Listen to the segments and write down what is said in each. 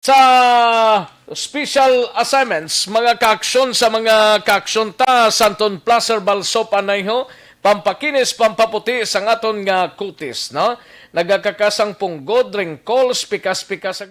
Sa special assignments, mga kaaksyon sa mga kaaksyon ta, Santon Placer Balso Panayho, pampakinis, pampaputi sa aton nga kutis, no? Nagakakasang punggod, ring calls, pikas-pikas sa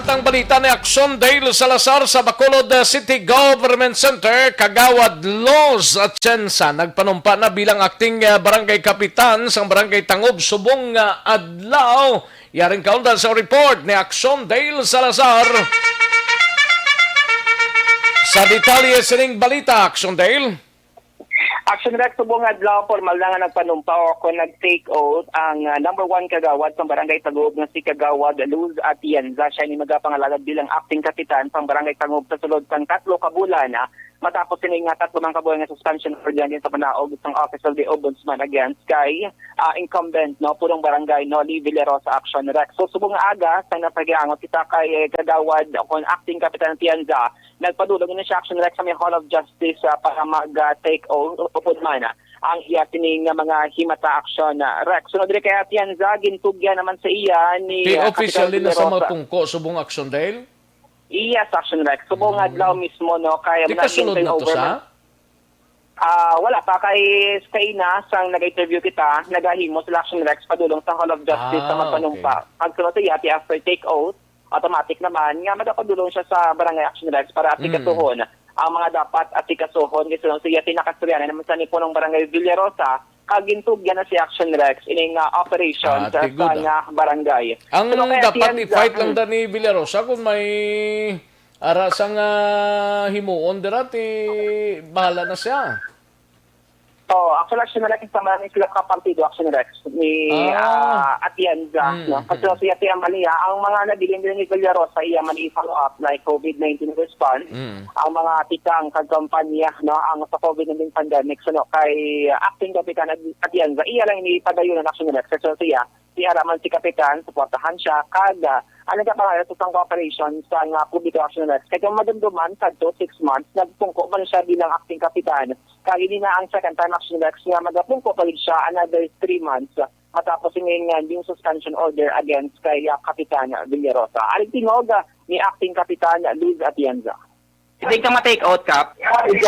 Ang balita ni Action Dale Salazar sa Bacolod City Government Center, Kagawad Los Atienza nagpanumpa na bilang acting barangay kapitan sa barangay Tangob, Subong adlaw. Yaring kaundan sa report ni Action Dale Salazar. Sa detalye sining balita, Action Dale. Action Rex subong adlaw formal na nga nagpanumpa o kung nag-take oath ang number 1 kagawad sa barangay Tagob nga si Kagawad Luz Atienza. Siya ni magapangalagad bilang acting kapitan pang barangay Tagob sa sulod sang 3 ka bulan matapos sini nga 3 man ka buwan nga suspension order din sa panaog ng Office of the Ombudsman against kay incumbent no purong barangay Noli Villarosa. Action Rex. So subong nga aga sa napagiangot kita kay Kagawad o kung acting kapitan Atienza, nagpadulong na siya Action Rex sa may Hall of Justice para mag-take oath upod man ang iya tining mga himata Action Rex. Sunod rin kay Atienza, gintugyan naman sa iya ni official din na sa mga pungko subong Action Dale. Iya sa Action Rex. Subong adlaw mismo no kaya Di kasunod na to sa? Wala pa kay na sang nag-interview kita, nagahimo sa Action Rex padulong sa Hall of Justice sa magpanumpa. Ang sunod sa iya after take oath, automatic naman nga magapadulong siya sa Barangay Action Rex para atikasuhon ang mga dapat atikasuhon kasi nung siya tinakasturyan naman sa nipunong Barangay Villarosa kagintugyan na si Action Rex ining operation sa nga barangay. Ang so, dapat i-fight lang da ni Villarosa kung may arasang himuon dirati bahala na siya. Actually, Action Rex sa maraming sila kapartido Action Rex ni Atienza. No? Kasi si Atienza Malia, ang mga nabiling din ni Villarosa, iya man i-follow up like COVID-19 response. Ang mga tikang kagampanya no, ang sa COVID-19 pandemic. So, no, kay acting kapitan Atienza, iya lang ipadayo ng Action Rex. So, siya raman si kapitan, supportahan siya, kada ang nagkapangalan sa isang cooperation sa publiko Action Rex. Kaya yung madumduman sa 6 months, nagpungko man siya bilang acting kapitan. Kaya hindi na ang second time Action Rex nga magpungko pa siya another 3 months matapos yung suspension order against kay Kapitan Villarosa. Aling tinog ni acting kapitan Luz Atienza. Hindi ka ma-take out, Kap? Okay,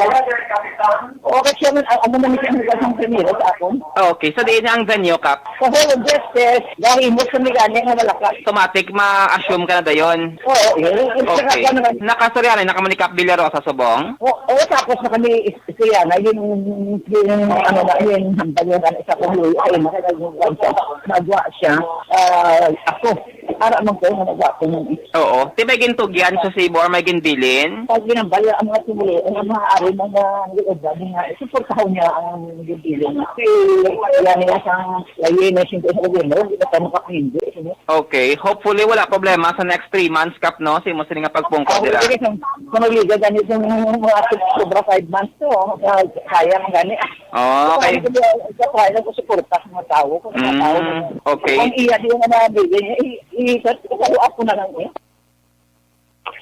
siya ang naman siya ng primero sa akon. Okay, so diin ang venue, Kap. Kasi yung justice, dahil mo sa miganya nga malakas. Automatic ma-assume ka na dayon. Oo, Okay. Nakasuryan na naman ni Kap Villarosa Subong? Oo, tapos na kami istorya na yung ano na yun, hambal yun, isa kong luyo, ay nagwa siya. Ako, para man ko, nagwa ko ng Oo. Di may gintugyan sa Sibor, may ginbilin? pag ginambal ang mga tumuli, ang mga ari mga liodad nga, suportahan niya ang gibilin. Kasi yan niya siyang layin na siyempre sa gobyerno, hindi na tayo makakahindi. Okay. Hopefully wala problema sa next 3 months, Kap, no? Simo sila nga pagpungko nila. Sa magliga, ganit yung mga sobra 5 months to, kaya mga gani. Okay. Kaya na ko suporta sa mga tao. Okay. Kung iya din na nabigay niya, i-follow-up ko na lang eh.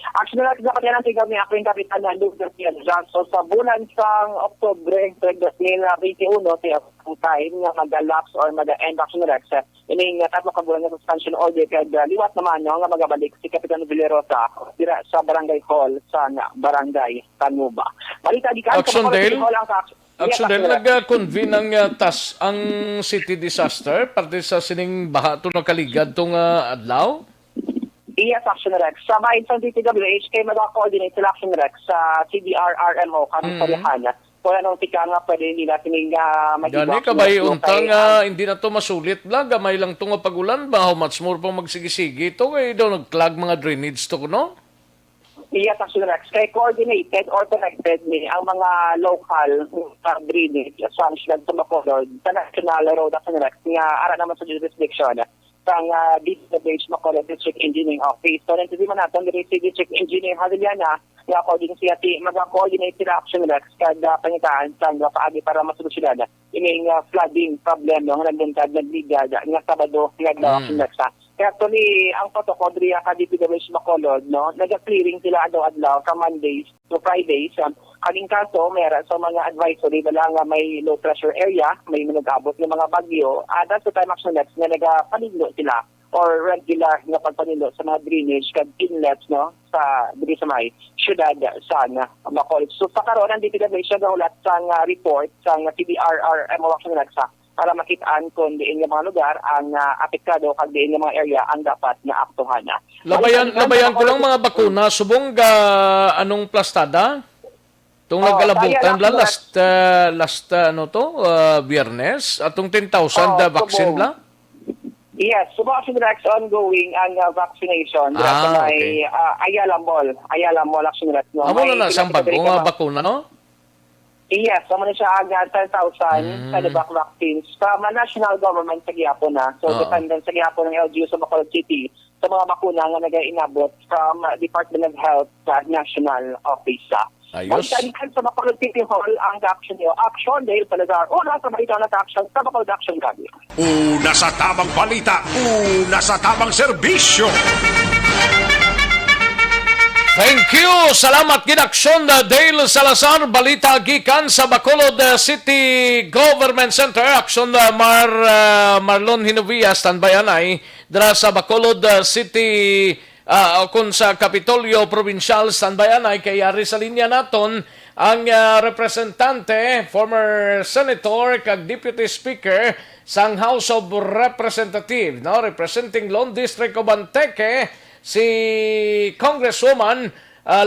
Action Rex dapat yan ang tigam ni acting kapitan na Luz Atienza. So sa bulan sang Oktubre 2021, siya ang time nga mag-lapse or mag-end Action Rex. Ining 3 ka bulan nga suspension order kaya liwat naman nga magabalik si Kapitan Villarosa dira sa Barangay Hall sa Barangay Tanuba. Balita di kan Action Dale? Action Dale, nag-convene ang TAS ang city disaster parte sa sining baha to nakaligad tong adlaw? Yes, Action Rex. Sa bahin sa DPWH, kayo mag-coordinate sila Action Rex sa CDR-RMO, kami sa Lihana. Kung anong tika nga pwede nila tining Gani ka ba untang hindi na to masulit lang, gamay lang to nga pagulan ba, how much more pang magsigisigi to, kaya daw nag-clog mga drainage to, no? Yes, actually, Rex. Kaya coordinated or connected ni ang mga local drainage sa Swansland sa Bacolod sa National Road Action Rex nga ara naman sa jurisdiction sang DPWH Bacolod District Engineering Office. So, nanti man natin diri si District Engineer Hadiliana nga according siya mag-coordinate sila Action Rex kada pangitaan sa paagi para masolusyonan ining flooding problem no nga nagligad nga Sabado nga Action Rex. Kaya actually, ang protocol diri ka DPWH Bacolod, no, nag-clearing sila adlaw-adlaw from Mondays to Fridays. Kaning kaso, meron sa mga advisory na lang may low pressure area, may nag-abot ng mga bagyo. That's the time action next na nagpanilo sila or regular na pagpanilo sa mga drainage kag inlets no sa diri sa may syudad sa Bacolod. So sa karon ang DPWH gaulat sa report sa TDRR mo action next para makitaan kung diin nga mga lugar ang apektado kag diin nga mga area ang dapat na aktuhan na. Labayan ko lang mga bakuna, subong anong plastada? Itong nagalabutan bla last Biyernes, atong 10,000 vaccine bla? Yes, so actually that's ongoing ang vaccination. Okay. May Ayala Mall actually that's no. Amo na sang bagong bakuna no? Yes, so muna siya agad 10,000 Sinovac vaccines from the national government sa Gihapon na. So, dependent sa Gihapon ng LGU sa Bacolod City sa mga bakuna nga nag-inabot from Department of Health sa National Office. Ayos. Magkalikan sa Bacolod City Hall ang action niyo. Action dahil Salazar. Una sa balita na action sa Bacolod Action Gabi. Una sa tamang balita, una sa tamang serbisyo. Thank you. Salamat ginaksyon Dale Salazar. Balita gikan sa Bacolod City Government Center. Aksyon Marlon Hinovia standby anay dira sa Bacolod City kung sa Kapitolyo Provincial standby anay kay ari sa linya naton ang representante, former senator kag deputy speaker sang House of Representatives, no, representing Lone District of Antique, si Congresswoman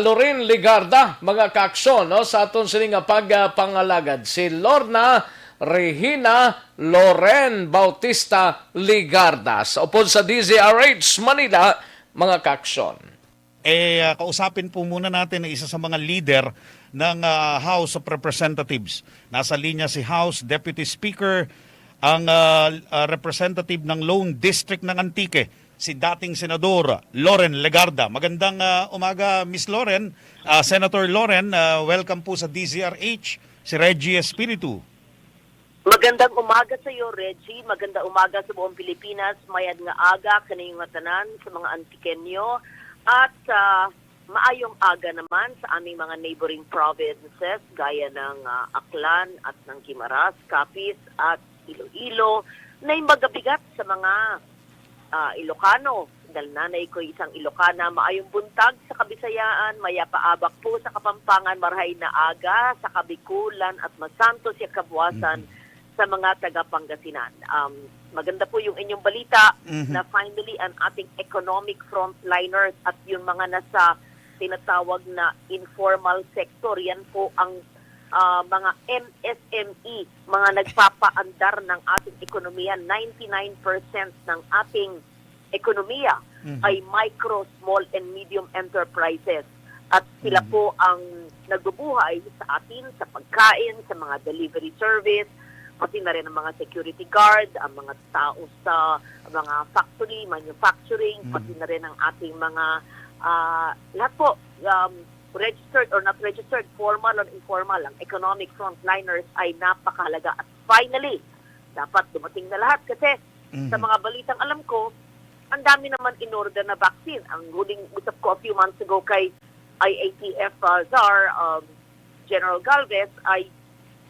Loren Ligarda, mga kaaksyon no, sa aton sining pagpangalagad. Si Lorna Regina Loren Bautista Ligarda. Sa upod sa DZRH Manila, mga kaaksyon. Kausapin po muna natin ang isa sa mga leader ng House of Representatives. Nasa linya si House Deputy Speaker, ang representative ng Lone District ng Antique, si dating Senador Loren Legarda. Magandang umaga, Miss Loren. Senator Loren, welcome po sa DZRH, si Reggie Espiritu. Magandang umaga sa iyo, Reggie. Magandang umaga sa buong Pilipinas. Mayad nga aga, kanayong tanan sa mga Antikenyo. At maayong aga naman sa aming mga neighboring provinces, gaya ng Aklan at ng Guimaras, Capiz at Iloilo, na magabigat sa mga Ilocano. Dahil nanay ko isang Ilocana, maayong buntag sa Kabisayaan, mayapaabak po sa Kapampangan, marhay na aga sa Kabikulan at masantos siya kabuwasan sa mga taga-Pangasinan. Maganda po yung inyong balita na finally ang ating economic frontliners at yung mga nasa tinatawag na informal sector, yan po ang mga MSME, mga nagpapaandar ng ating ekonomiya. 99% ng ating ekonomiya ay micro, small, and medium enterprises. At sila po ang nagbubuhay sa atin, sa pagkain, sa mga delivery service, pati na rin ang mga security guard, ang mga tao sa mga factory, manufacturing, pati na rin ang ating mga lahat po, registered or not registered, formal or informal, ang economic frontliners ay napakahalaga. At finally, dapat dumating na lahat kasi sa mga balitang alam ko, ang dami naman in-order na vaccine. Ang huling usap ko a few months ago kay IATF czar, General Galvez, ay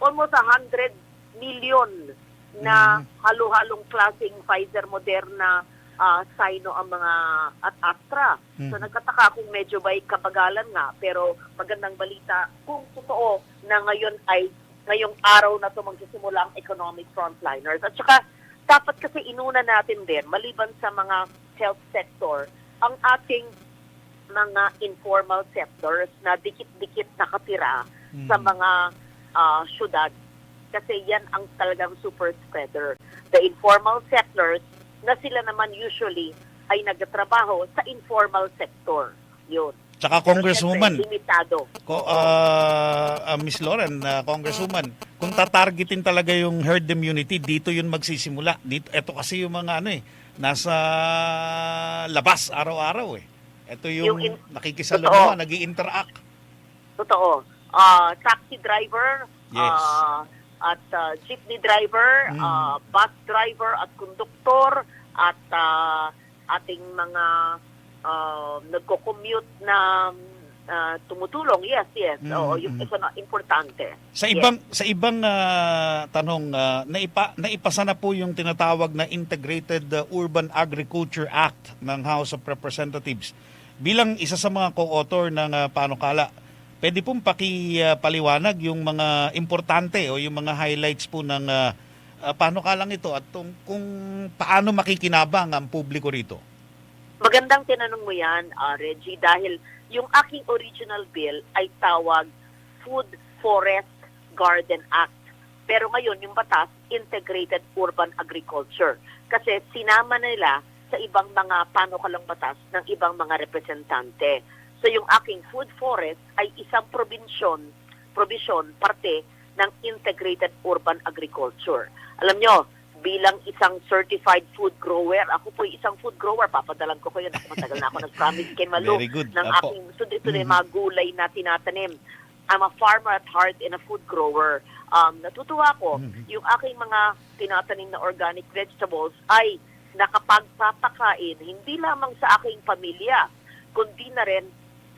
almost 100 million na halo-halong klaseng Pfizer, Moderna, Sino ang mga at Astra. So nagkataka kung medyo ba'y kabagalan nga, pero magandang balita kung totoo na ngayon ay ngayong araw na ito magsisimula ang economic frontliners. At saka dapat kasi inuna natin din, maliban sa mga health sector, ang ating mga informal sectors na dikit-dikit nakatira sa mga syudad. Kasi yan ang talagang super spreader. The informal sectors na sila naman usually ay nagtatrabaho sa informal sector. Yun. Tsaka Pero Congresswoman, syempre, limitado. Miss Lauren, Congresswoman, kung tatargetin talaga yung herd immunity, dito yun magsisimula. Dito, ito kasi yung mga nasa labas araw-araw eh. Ito yung nakikisalamuha, nag-i-interact. Totoo. Taxi driver, Yes. at jeepney driver, bus driver at konduktor, at ating mga nagko-commute na tumutulong. Yes. Oo, yung isa na importante. Sa ibang tanong, naipasa na po yung tinatawag na Integrated Urban Agriculture Act ng House of Representatives. Bilang isa sa mga co-author ng panukala, pwede pong pakipaliwanag yung mga importante o yung mga highlights po ng panukalang ito at kung paano makikinabang ang publiko rito. Magandang tinanong mo yan, Reggie, dahil yung aking original bill ay tawag Food, Forest, Garden Act. Pero ngayon, yung batas, Integrated Urban Agriculture. Kasi sinama nila sa ibang mga panukalang batas ng ibang mga representante. So yung aking Food, Forest ay isang provision, parte ng Integrated Urban Agriculture. Alam nyo, bilang isang certified food grower, ako po isang food grower, papadalan ko kayo, matagal na ako nag-promise kay Malu Very good. ng Apo. aking sunod-sunod mga gulay na tinatanim. I'm a farmer at heart and a food grower. Natutuwa ko, yung aking mga tinatanim na organic vegetables ay nakapagpapakain hindi lamang sa aking pamilya, kundi na rin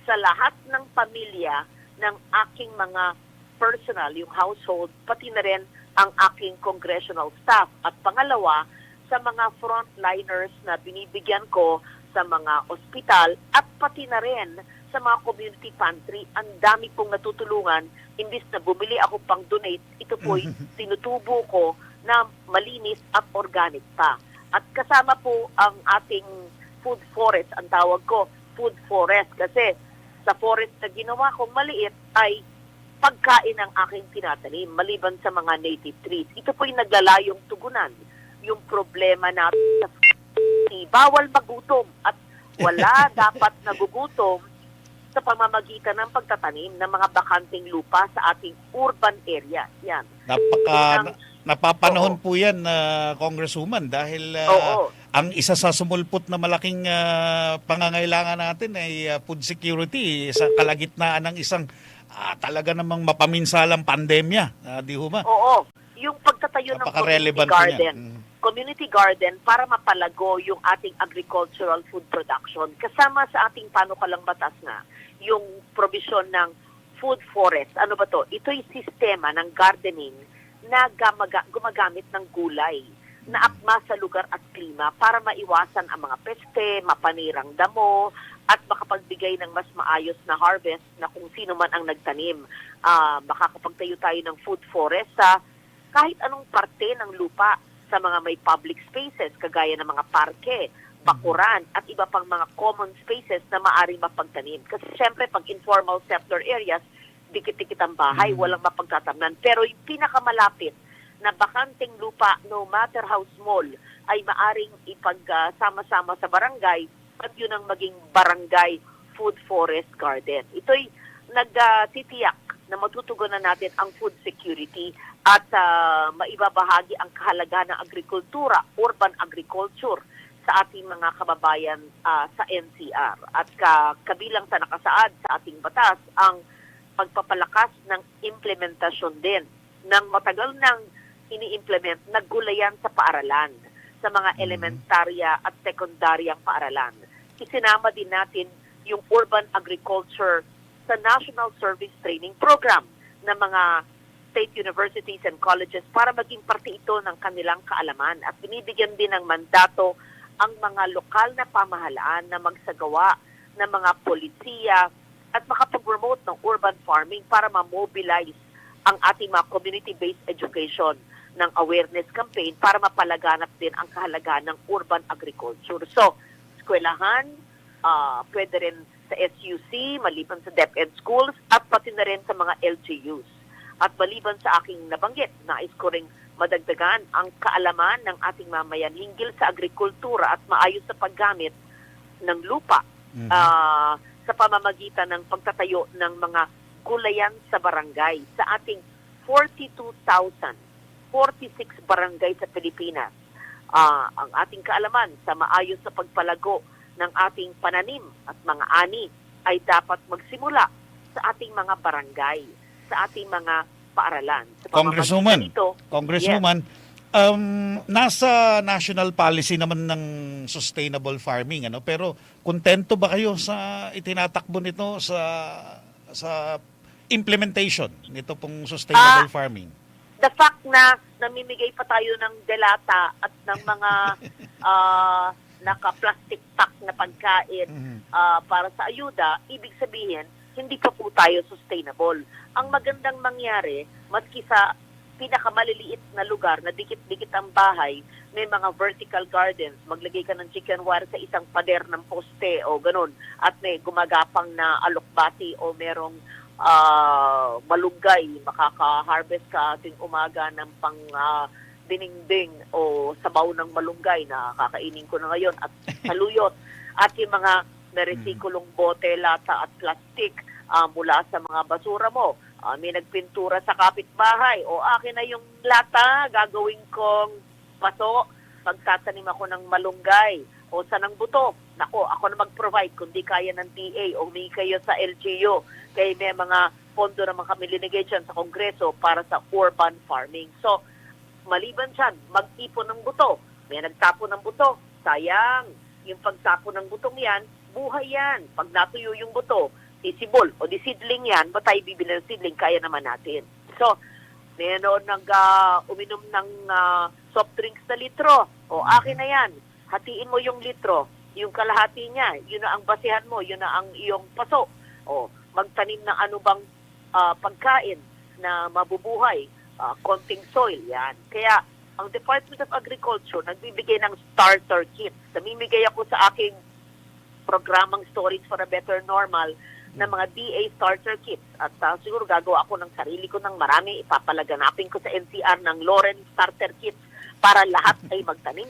sa lahat ng pamilya ng aking mga personal, yung household, pati na rin ang aking congressional staff. At pangalawa, sa mga frontliners na binibigyan ko sa mga ospital at pati na rin sa mga community pantry. Ang dami pong natutulungan. Imbis na bumili ako pang donate, ito po'y tinutubo ko na malinis at organic pa. At kasama po ang ating food forest, ang tawag ko, food forest. Kasi sa forest na ginawa kong maliit ay pagkain ang aking tinatanim, maliban sa mga native trees. Ito po'y naglalayong tugunan yung problema natin sa bawal magutom at wala dapat nagugutom sa pamamagitan ng pagtatanim ng mga bakanting lupa sa ating urban area. Yan. Napapanahon po yan, Congresswoman, dahil ang isa sa sumulpot na malaking pangangailangan natin ay food security sa kalagitnaan ng isang talaga namang mapaminsalang pandemya. Di ho ba? Oo. Yung pagtatayo ng Napaka-relevant community garden para mapalago yung ating agricultural food production. Kasama sa ating panukalang batas nga, yung provision ng food forest. Ano ba to? Ito'y sistema ng gardening na gumagamit ng gulay na akma sa lugar at klima para maiwasan ang mga peste, mapanirang damo, at makapagbigay ng mas maayos na harvest na kung sino man ang nagtanim. Makakapagtayo tayo ng food forest sa kahit anong parte ng lupa sa mga may public spaces, kagaya ng mga parke, bakuran, at iba pang mga common spaces na maaaring mapagtanim. Kasi syempre, pag informal settler areas, dikit-dikit ang bahay, walang mapagtatamnan. Pero yung pinakamalapit na bakanting lupa, no matter how small, ay maaring ipagsama-sama sa barangay at yun ang maging barangay food forest garden. Ito'y nagtitiyak na matutugunan natin ang food security at maibabahagi ang kahalaga ng agrikultura, urban agriculture sa ating mga kababayan sa NCR. At kabilang sa nakasaad sa ating batas ang pagpapalakas ng implementasyon din ng matagal nang ini-implement na gulayan sa paaralan, sa mga elementarya at sekundaryang paaralan. Isinama din natin yung urban agriculture sa National Service Training Program ng mga state universities and colleges para maging parte ito ng kanilang kaalaman. At binibigyan din ng mandato ang mga lokal na pamahalaan na magsagawa ng mga polisiya at makapag-promote ng urban farming para ma-mobilize ang ating mga community-based education ng awareness campaign para mapalaganap din ang kahalagahan ng urban agriculture. So, eskwelahan, pwede rin sa SUC, maliban sa DepEd schools, at pati na rin sa mga LGUs. At maliban sa aking nabanggit, nais ko rin madagdagan ang kaalaman ng ating mamayan hinggil sa agrikultura at maayos sa paggamit ng lupa. sa pamamagitan ng pagtatayo ng mga gulayan sa barangay sa ating 42,046 barangay sa Pilipinas. Ang ating kaalaman sa maayos sa pagpalago ng ating pananim at mga ani ay dapat magsimula sa ating mga barangay, sa ating mga paaralan. Sa Congresswoman, pamamagitan nito, nasa national policy naman ng sustainable farming, ano? Pero kontento ba kayo sa itinatakbo nito sa implementation nito pong sustainable farming? the fact na namimigay pa tayo ng delata at ng mga naka-plastic pack na pagkain para sa ayuda, ibig sabihin, hindi pa po tayo sustainable. Ang magandang mangyari, maski sa pinakamaliliit na lugar na dikit-dikit ang bahay, may mga vertical gardens, maglagay ka ng chicken wire sa isang pader ng poste o ganun, at may gumagapang na alokbati o merong malunggay, makaka-harvest ka ating umaga ng pang diningding o sabaw ng malunggay na kakainin ko na ngayon at saluyot, at yung mga naresikulong bote, lata at plastic mula sa mga basura mo. May nagpintura sa kapitbahay, o akin na yung lata, gagawin kong paso, magtatanim ako ng malunggay o sanang buto. Nako, ako na mag-provide kung di kaya ng DA o humingi kayo sa LGU. Kaya may mga pondo naman kami linigay dyan sa Kongreso para sa urban farming. So, maliban dyan, mag-ipon ng buto. May nagtapo ng buto. Sayang, yung pagtapo ng butong yan, buhay yan. Pag natuyo yung buto, isibol o di seedling yan, ba tayo bibili ng seedling? Kaya naman natin. So, meron uminom ng soft drinks na litro. O akin na yan. Hatiin mo yung litro. Yung kalahati niya, yun na ang basihan mo, yun na ang iyong paso. O magtanim ng ano bang pagkain na mabubuhay, konting soil, yan. Kaya ang Department of Agriculture nagbibigay ng starter kit. Namimigay ako sa aking programang Stories for a Better Normal ng mga DA starter kits. At siguro gagawa ako ng sarili ko ng marami, ipapalaganapin ko sa NCR ng Loren starter kits para lahat ay magtanim.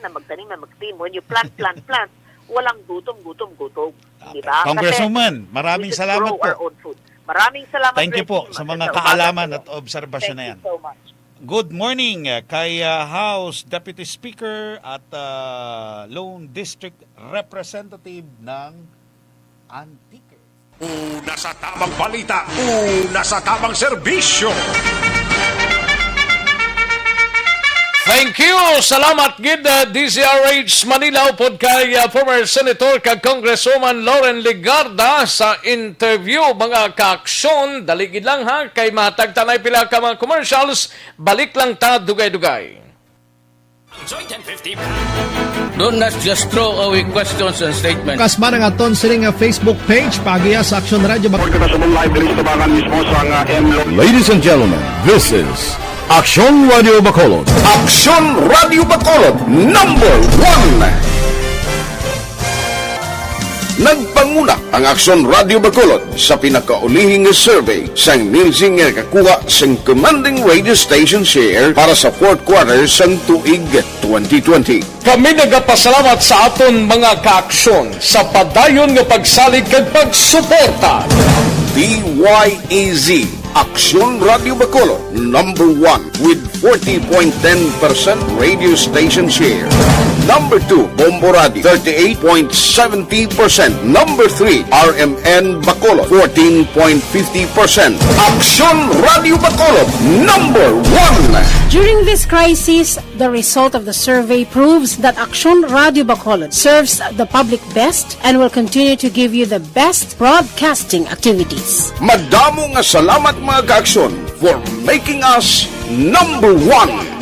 When you plant, walang gutom. Diba? Congresswoman, maraming salamat po. Our own food. Maraming salamat. Thank you po sa mga kaalaman at obserbasyon na yan. Thank you so much. Good morning kay House Deputy Speaker at Lone District Representative ng Antique. Una sa tamang balita, una sa tamang serbisyo. Thank you. Salamat gid DZRH Manila upod kay former Senator kag Congresswoman Lauren Legarda sa interview. Mga kaaksyon, daligid lang ha, kay matagtanay pila ka mga commercials, balik lang ta dugay-dugay. Don't not just throw away questions and statements. Kasma ng aton siling Facebook page pagiya sa Action Radio. Ladies and gentlemen, this is Action Radio Bacolod. Action Radio Bacolod #1. Nagpanguna ang Action Radio Bacolod sa pinakaulihing survey sa ninsing kakuha sa commanding radio station share para sa fourth quarter sa tuig 2020. Kami nagapasalamat sa aton mga kaaksyon sa padayon nga pagsalig kag pagsuporta. DYEZ Action Radio Bacolod #1 with 40.10% radio station share. Number 2, Bombo Radio 38.70%. Number 3, RMN Bacolod 14.50%. Action Radio Bacolod #1. During this crisis, the result of the survey proves that Action Radio Bacolod serves the public best and will continue to give you the best broadcasting activities. Madamo nga salamat mga kaaksyon for making us #1.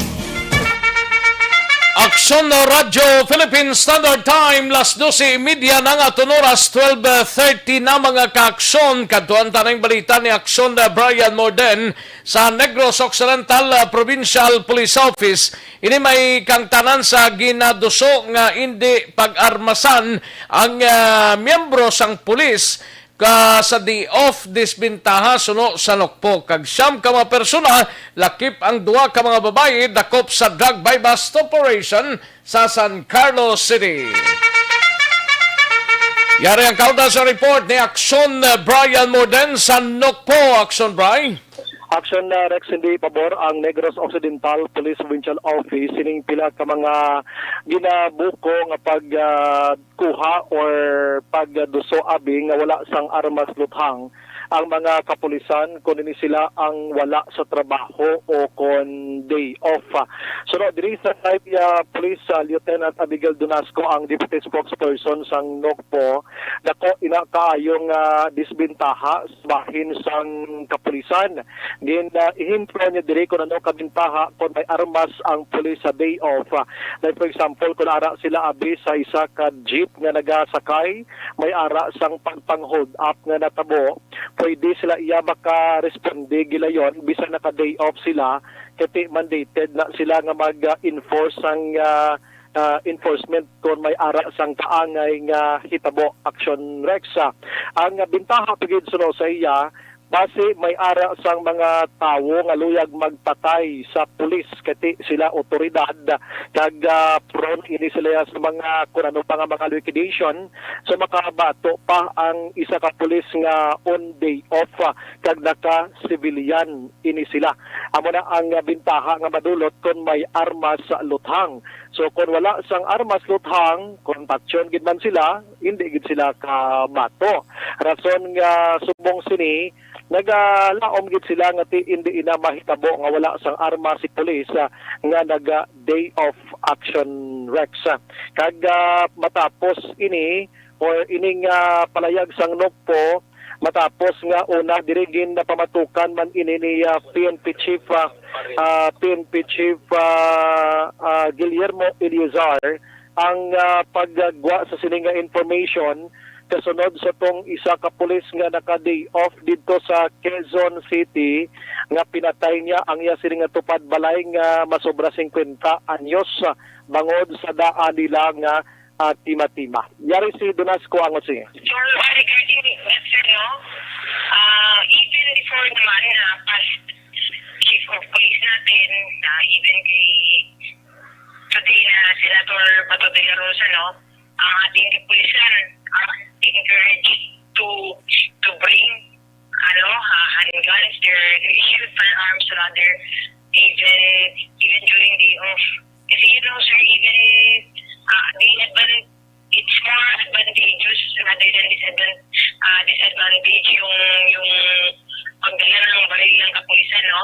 Aksyon na Radyo Philippine Standard Time, las 12:30 na nga oras, 12:30 na mga kaaksyon. Kaduan tanang balita ni Aksyon na Brian Morden sa Negros Occidental Provincial Police Office. Ini may kang tanan sa ginaduso nga hindi pag-armasan ang miyembro sang pulis sa di off disbintaha suno sa Nokpo. Kag siyam ka mga persona, lakip ang duwa ka mga babae dakop sa drug buy bust operation sa San Carlos City. Yari ang kauda sa report ni Action Brian Morden sa Nokpo. Action Brian. Action Rex, hindi pabor ang Negros Occidental Police Provincial Office sining pila ka mga ginabuko nga pagkuha or pagduso abi nga wala sang armas luthang ang mga kapulisan kung ini sila ang wala sa trabaho o kon day off. So diri sa Police Lieutenant Abigail Donasco ang deputy spokesperson sang Nokpo, dako ina kaayong disbintaha sa bahin sang kapulisan. Din ihintro niya diri kung ano kabintaha kung may armas ang pulis sa day off. Like for example, kung ara sila abi sa isa ka jeep nga nagasakay, may ara sang pang-hold up nga natabo, pwede sila iya maka-responde gilayon bisan naka-day off sila kati mandated na sila nga mag-enforce ang enforcement kung may ara sang kaangay nga hitabo. Action Rex. Ang bintaha pagid suno sa iya base may ara sang mga tawo nga luyag magpatay sa pulis kati sila otoridad kag prone ini sila sa mga kung ano pa nga mga liquidation so makabato pa ang isa ka pulis nga on day off kag naka civilian ini sila. Amo na ang bintaha nga madulot kung may armas luthang. So kung wala sang armas luthang, kontaksyon gid man sila, hindi gid sila kabato. Rason nga subong sini nagalaom gid sila nga hindi ina mahitabo nga wala sang armas si pulis nga naga day of action Rex. Kag matapos ini or ining palayag sang Nokpo, matapos nga una dirigin na pamatukan man ini ni PNP Chief Guillermo Eliazar ang paggwa sa sininga information kasunod sa tong isa ka pulis nga naka-day off dito sa Quezon City nga pinatay niya ang iya sini nga tupad balay nga masobra 50 anyos bangod sa daan nila nga tima-tima. Yari si Donasco ang si. Sure, regarding that, sir, no? Even before naman past chief of police natin, even kay today na Senator Bato de la Rosa, no? Ang ating kapulisan encouraged to bring handguns, their issued firearms rather, even during the off. Kasi sir, even it's more advantageous rather than disadvantage yung pagdala ng baril ng kapulisan, no?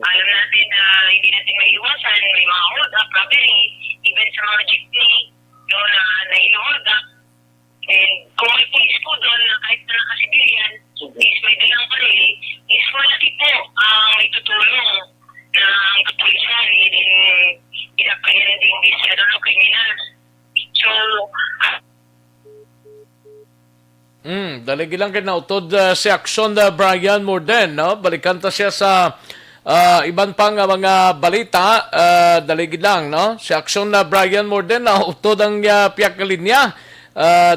Alam natin na hindi natin maiiwasan, may mga hold up, robbery, even sa mga jeepney, no, na ino-hold up. And kung may pulis po doon na kahit na naka-civilian, is may dalang baril, is malaki po ang may tutulong ng kapulisan in apprehending these criminals. So, daligi lang kinautod si Action Brian Morden, no? Balikan ta siya sa iban pang mga balita, daligi lang, no? Si Action Brian Morden na utod ang piyak linya.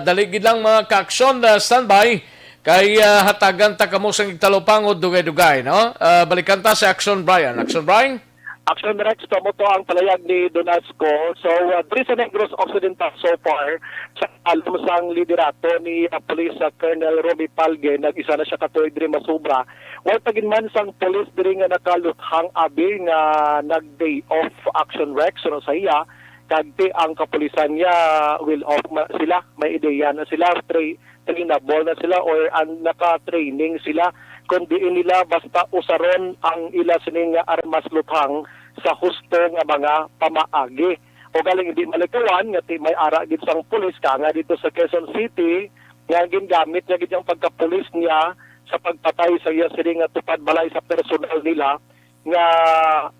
Daligi lang mga ka-action standby kay hatagan ta kamo sang igtalopangod dugay-dugay, no? Balikan ta si Action Brian. Action Brian? Action Rex, tamo to ang palayag ni Donasco. So, diri sa Negros Occidental so far, sa alam sang liderato ni Police Colonel Romy Palge, nag-isa na siya katuig diri masubra. Wala pagin man sang police diri nga nakaluthang abi nga nag-day off Action Rex, so sa iya, kagti ang kapulisan niya will off sila, may ideya na sila, trainable na sila or naka-training sila kundi nila basta usaron ang ila sining armas luthang sa husto nga mga pamaagi. O galing hindi malikuan nga may ara gid sang pulis ka nga dito sa Quezon City nga gingamit niya gid ang pagkapulis niya sa pagpatay sa iya sining tupad balay sa personal nila nga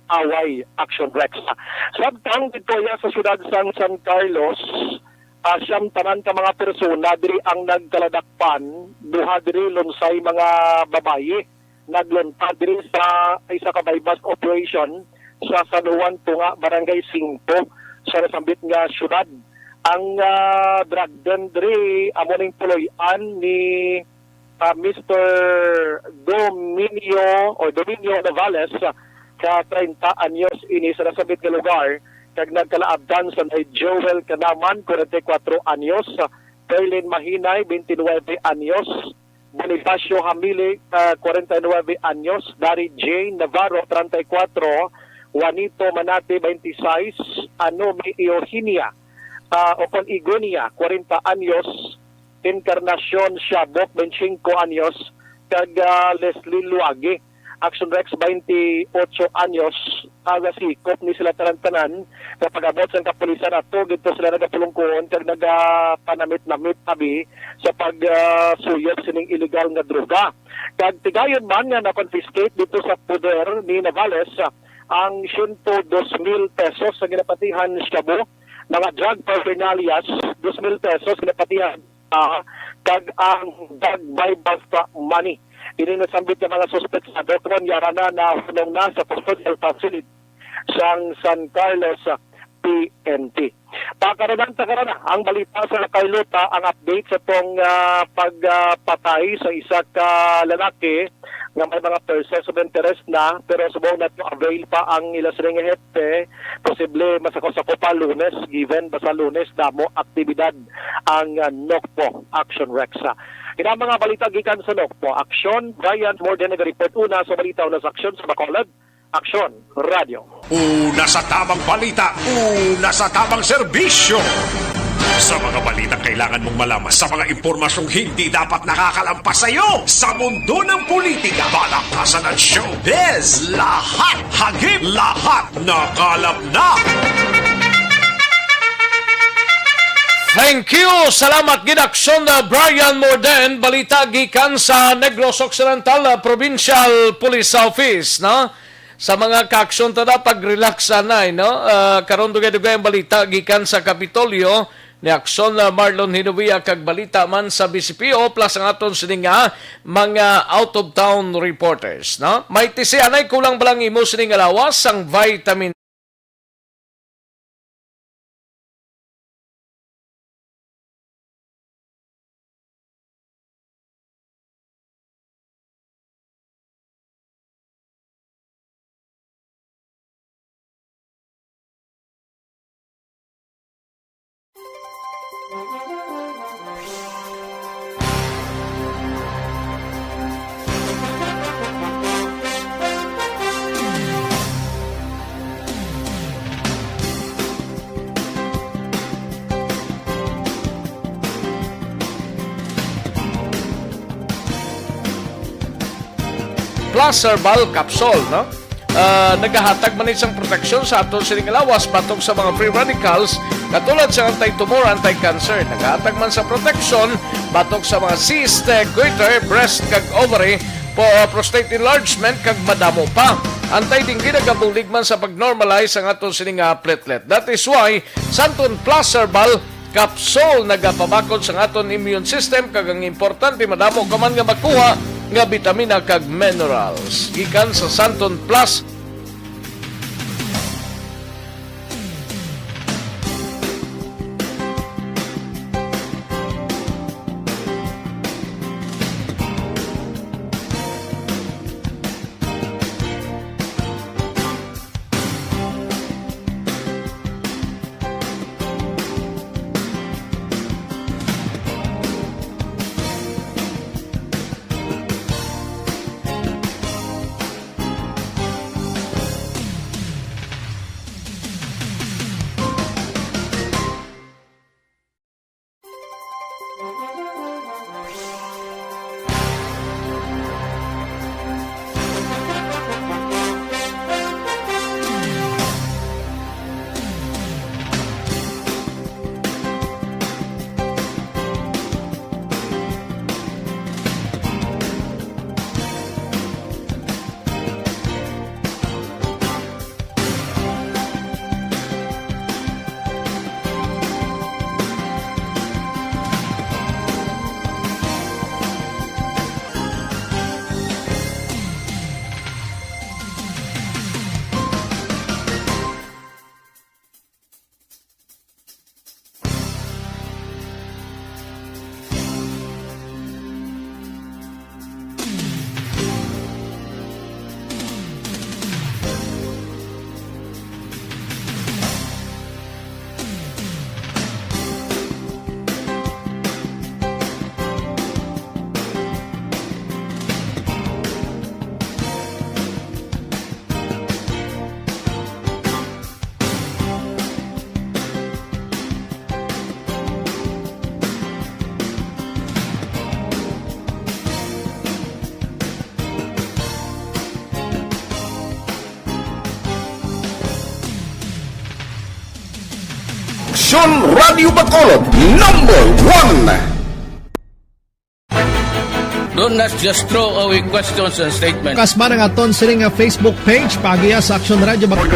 away Action Rex. Sabtang dito sa syudad sang San Carlos, siyam tanan ka mga persona diri ang nagkaladakpan, duha diri lunsay mga babaye naglunta diri sa isa ka bypass operation sa San Juan Tunga, Barangay 5 sa nasambit nga syudad. Ang drug den diri amo ning puloy-an ni Mr. Dominio Navales ka 30 anyos ini sa nasambit nga lugar kag nagkalaabdan sa Joel Kanaman, 44 anyos, Berlin Mahinay, 29 anyos. Bonifacio Hamili, 49 anyos. Dari Jane Navarro, 34. Juanito Manate, 26. Anome Eugenia Ocon Igonia, 40 anyos. Encarnacion Shabok, 25 anyos. Kag Leslie Luage, Action Rex, 28 anyos. Sikop ni sila tanan-tanan kapag abot sa kapulisan ato gito sila nagapulungkuon kag nagapanamit-namit abi sa pagsuyod sining illegal nga droga. Kag tigayon man nga na-confiscate dito sa poder ni Navales ang 102,000 pesos sa ginapatihan ni Shabu, mga drug paraphernalias, 2,000 pesos ginapatihan kag ang drug buyback money. Ini nasambit ng mga suspect sa Dotron Yarana na hunong na sa custodial facility sang San Carlos PNP. Pagkaranan ang balita sa nakailota ang update sa tong pagpatay sa isa ka lalaki nga may mga persons of interest na pero subong na to avail pa ang ilas ring hepe posible masako-sako pa Lunes given basta Lunes damo aktibidad ang NOCPO Action Rexa. Ina mga balita gikan sa NOCPO Action Brian Morden nag-report una sa balita una sa aksyon sa Bacolod Action Radio. Una sa tamang balita, una sa tamang serbisyo. Sa mga balitang kailangan mong malaman, sa mga impormasyong hindi dapat nakakalampas sa iyo, sa mundo ng politika, balakasan at showbiz, lahat hagip, lahat nakalap na. Thank you! Salamat ginaksyon na Brian Morden, balita gikan sa Negros Occidental Provincial Police Office, no? Sa mga kaaksyon tada pag-relax sanay, no? Karon dugay-dugay ang balita gikan sa Kapitolyo ni aksyon na Marlon Hinovia kag balita man sa BCPO plus ang aton sining mga out of town reporters, no? May tisianay kulang balang imo sining alawas ang vitamin plus herbal capsule, no? Nagahatag man isang proteksyon sa aton sining alawas batok sa mga free radicals katulad sa anti-tumor, anti-cancer. Nagahatag man sa proteksyon batok sa mga cyst, goiter, breast kag ovary, prostate enlargement kag madamo pa. Antay din ginagabulig man sa pag-normalize ang aton sining platelet. That is why Santon Plus Herbal Capsule nagapabakod sa aton immune system kag ang importante madamo ka man nga makuha nga vitamina kag minerals gikan sa Santon Plus. Aksyon Radio Bacolod, number 1. Do not just throw away questions and statements. Kasma ng aton sining nga Facebook page pagiya sa Aksyon Radio Bacolod.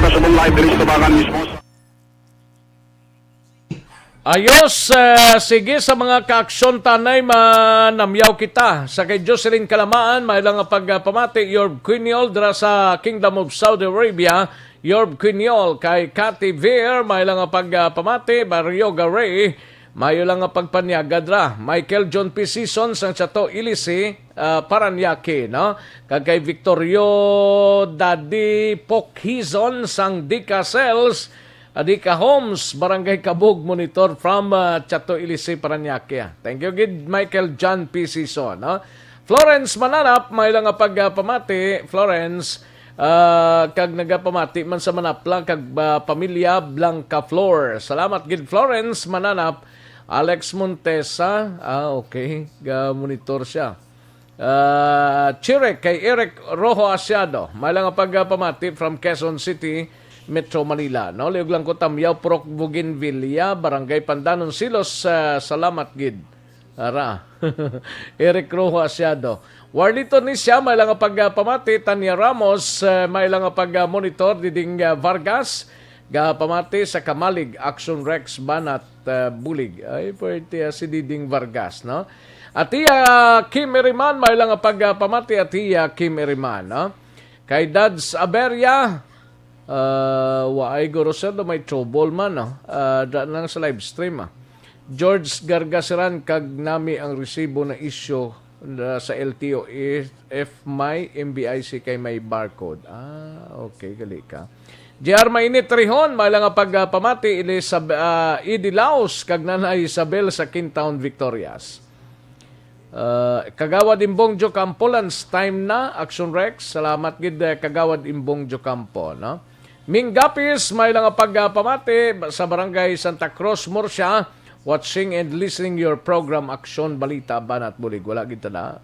Ayos, sige sa mga kaaksyon tanay manamyaw kita. Sa kay Jocelyn Kalamaan, may lang pagpamati, Yorb Quiniol dra sa Kingdom of Saudi Arabia. Yorb Quiniol kay Cathy Veer, may lang pagpamati, Barrio Garay, may lang pagpanyaga dra. Michael John P. Season sang Chato Ilisi, Paranaque, no? Kay Victorio Daddy Pokhizon sang Dika Cells, Adika Homes, Barangay Kabug, Monitor from Chato Ilisi, Paranaque. Thank you, good Michael John P. Season. No? Florence Mananap, may lang pagpamati. Florence, kag nagapamati man sa manap lang, kag pamilya Blanca Flor. Salamat, good Florence Mananap. Alex Montesa, okay, monitor siya. Chirek, kay Eric Rojo Asiado, may lang pagpamati from Quezon City, Metro Manila. No, liog lang ko tamyaw Proc Bougainvillea, Barangay Pandanon Silos, salamat gid. Ara. Eric Rojo Asiado. Warlito ni siya may lang pagpamati. Tanya Ramos may lang pag-monitor diding Vargas pamati sa Kamalig Action Rex Banat Bulig. Ay pwede si Diding Vargas, no? Atiya Kim Eriman may lang pagpamati. Atiya Kim Eriman, no? Kay Dads Aberia, waay gorosado may trouble man, no? Daan lang sa live stream, George Gargasiran, kag nami ang resibo na issue sa LTO if may MBIC kay may barcode. Okay, gali ka. JR Mainit Rihon, may lang pagpamati, Idi Laos, kag nanay Isabel sa Kintown Victorias. Kagawad Imbong Jocampo, lunch time na, Action Rex, salamat gid Kagawad Imbong Jocampo, no? Minggapis, may lang pagpamati sa Barangay Santa Cruz, Murcia, watching and listening your program Aksyon Balita Banat Bulig. Wala kita na.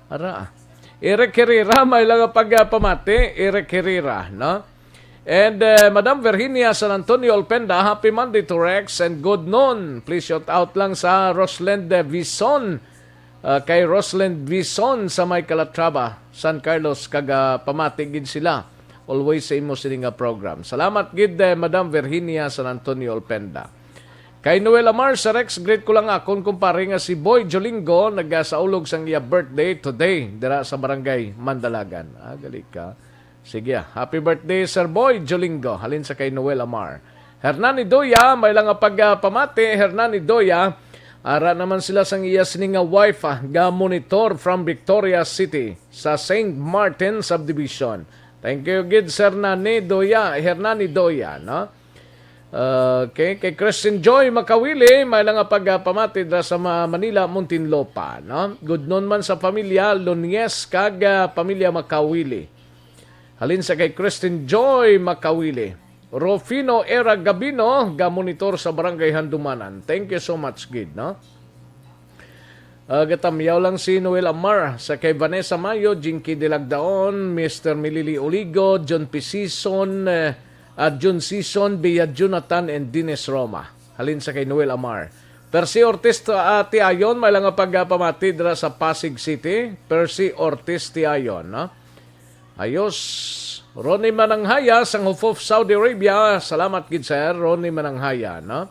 Ara. Eric Herrera, may lang pagpamati. Eric Herrera, no? And Madam Virginia San Antonio Olpenda, happy Monday to Rex and good noon. Please shout out lang sa Rosland Vison. Kay Rosland Vison sa may Calatrava, San Carlos, kaga pamatigid sila. Always sa imo sininga program. Salamat gid Madam Virginia San Antonio Olpenda. Kay Noel Amar sa Rex, great ko lang akong kumpare nga si Boy Jolingo nagasaulog sang iya birthday today dira sa Barangay Mandalagan. Gali ka. Sige, happy birthday Sir Boy Jolingo. Halin sa kay Noel Amar. Hernani Doya, may lang pagpamati. Hernani Doya, ara naman sila sang iya sininga wife ga monitor from Victoria City sa St. Martin Subdivision. Thank you, good Sir Hernani Doya, no? Okay, kay Christian Joy Makawili, may lang pagpamati dra sa Manila, Muntinlupa, no? Good noon man sa pamilya Lunies kag pamilya Makawili. Halin sa kay Christian Joy Makawili. Rofino Era Gabino, ga-monitor sa Barangay Handumanan. Thank you so much, Gid, no? Gatamyaw lang si Noel Amar sa kay Vanessa Mayo, Jinky Dilagdaon, Mr. Milili Oligo, John P. Season, John Season, Bia Jonathan, and Dines Roma. Halin sa kay Noel Amar. Percy Ortiz Tiayon, may lang pagpamati dira sa Pasig City. Percy Ortiz Tiayon, no? Ayos. Ronnie Mananghaya sang Hufuf, Saudi Arabia. Salamat gid sir, Ronnie Mananghaya, no?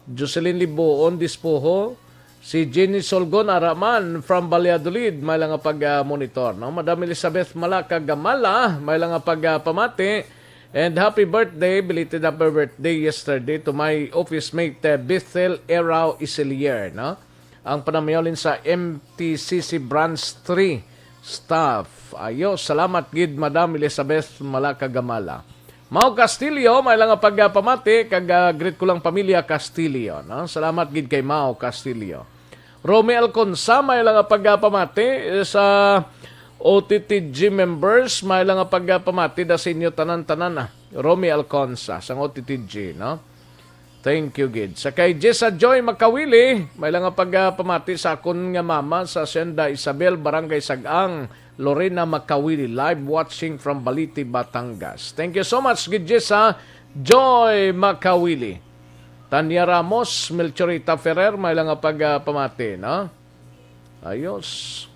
Jocelyn Libuon Dispoho, si Jenny Solgon Araman from Valladolid, may lang pag-monitor, no? Madam Elizabeth Malaka Gamala, may lang pagpamati. And happy birthday, belated happy birthday yesterday to my office mate Bethel Erao Iselier, no? Ang panamyolin sa MTCC Branch 3 staff. Ayos, salamat gid Madam Elizabeth Malaka Gamala. Mau Castillo, may lang pagpamati, kag greet ko lang pamilya Castillo, no? Salamat gid kay Mau Castillo. Romel Consa, may lang pagpamati sa OTTG members, may lang pagpamati da sa inyo tanan-tanan. Romel Consa sang OTTG, no? Thank you, gid. Sa kay Jessa Joy Makawili, may lang pagpamati sa akon nga mama sa Senda Isabel, Barangay Sagang, Lorena Makawili, live watching from Baliti, Batangas. Thank you so much, gid Jessa Joy Makawili. Tanya Ramos, Melchorita Ferrer, may lang nga pamati, no? Ayos.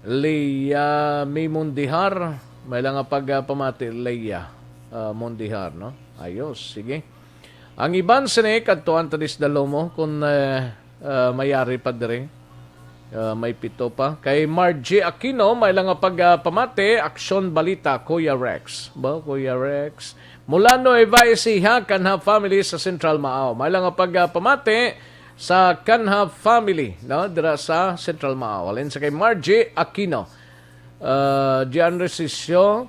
Leia May Mundihar, may lang nga pamati, Leia Mundihar, no? Ayos, sige. Ang iban sini kadtuan tadis dalomo kung mayari pa dire. May pito pa. Kay Margie Aquino, may lang nga pamati, Aksyon Balita, Kuya Rex. Ba, Kuya Rex? Mula Nueva Ecija, Kanha family sa Central Maaw. May lang nga pamati sa Kanha family, no? Dira sa Central Maaw. Alin sa kay Margie Aquino. Gian Resisyo,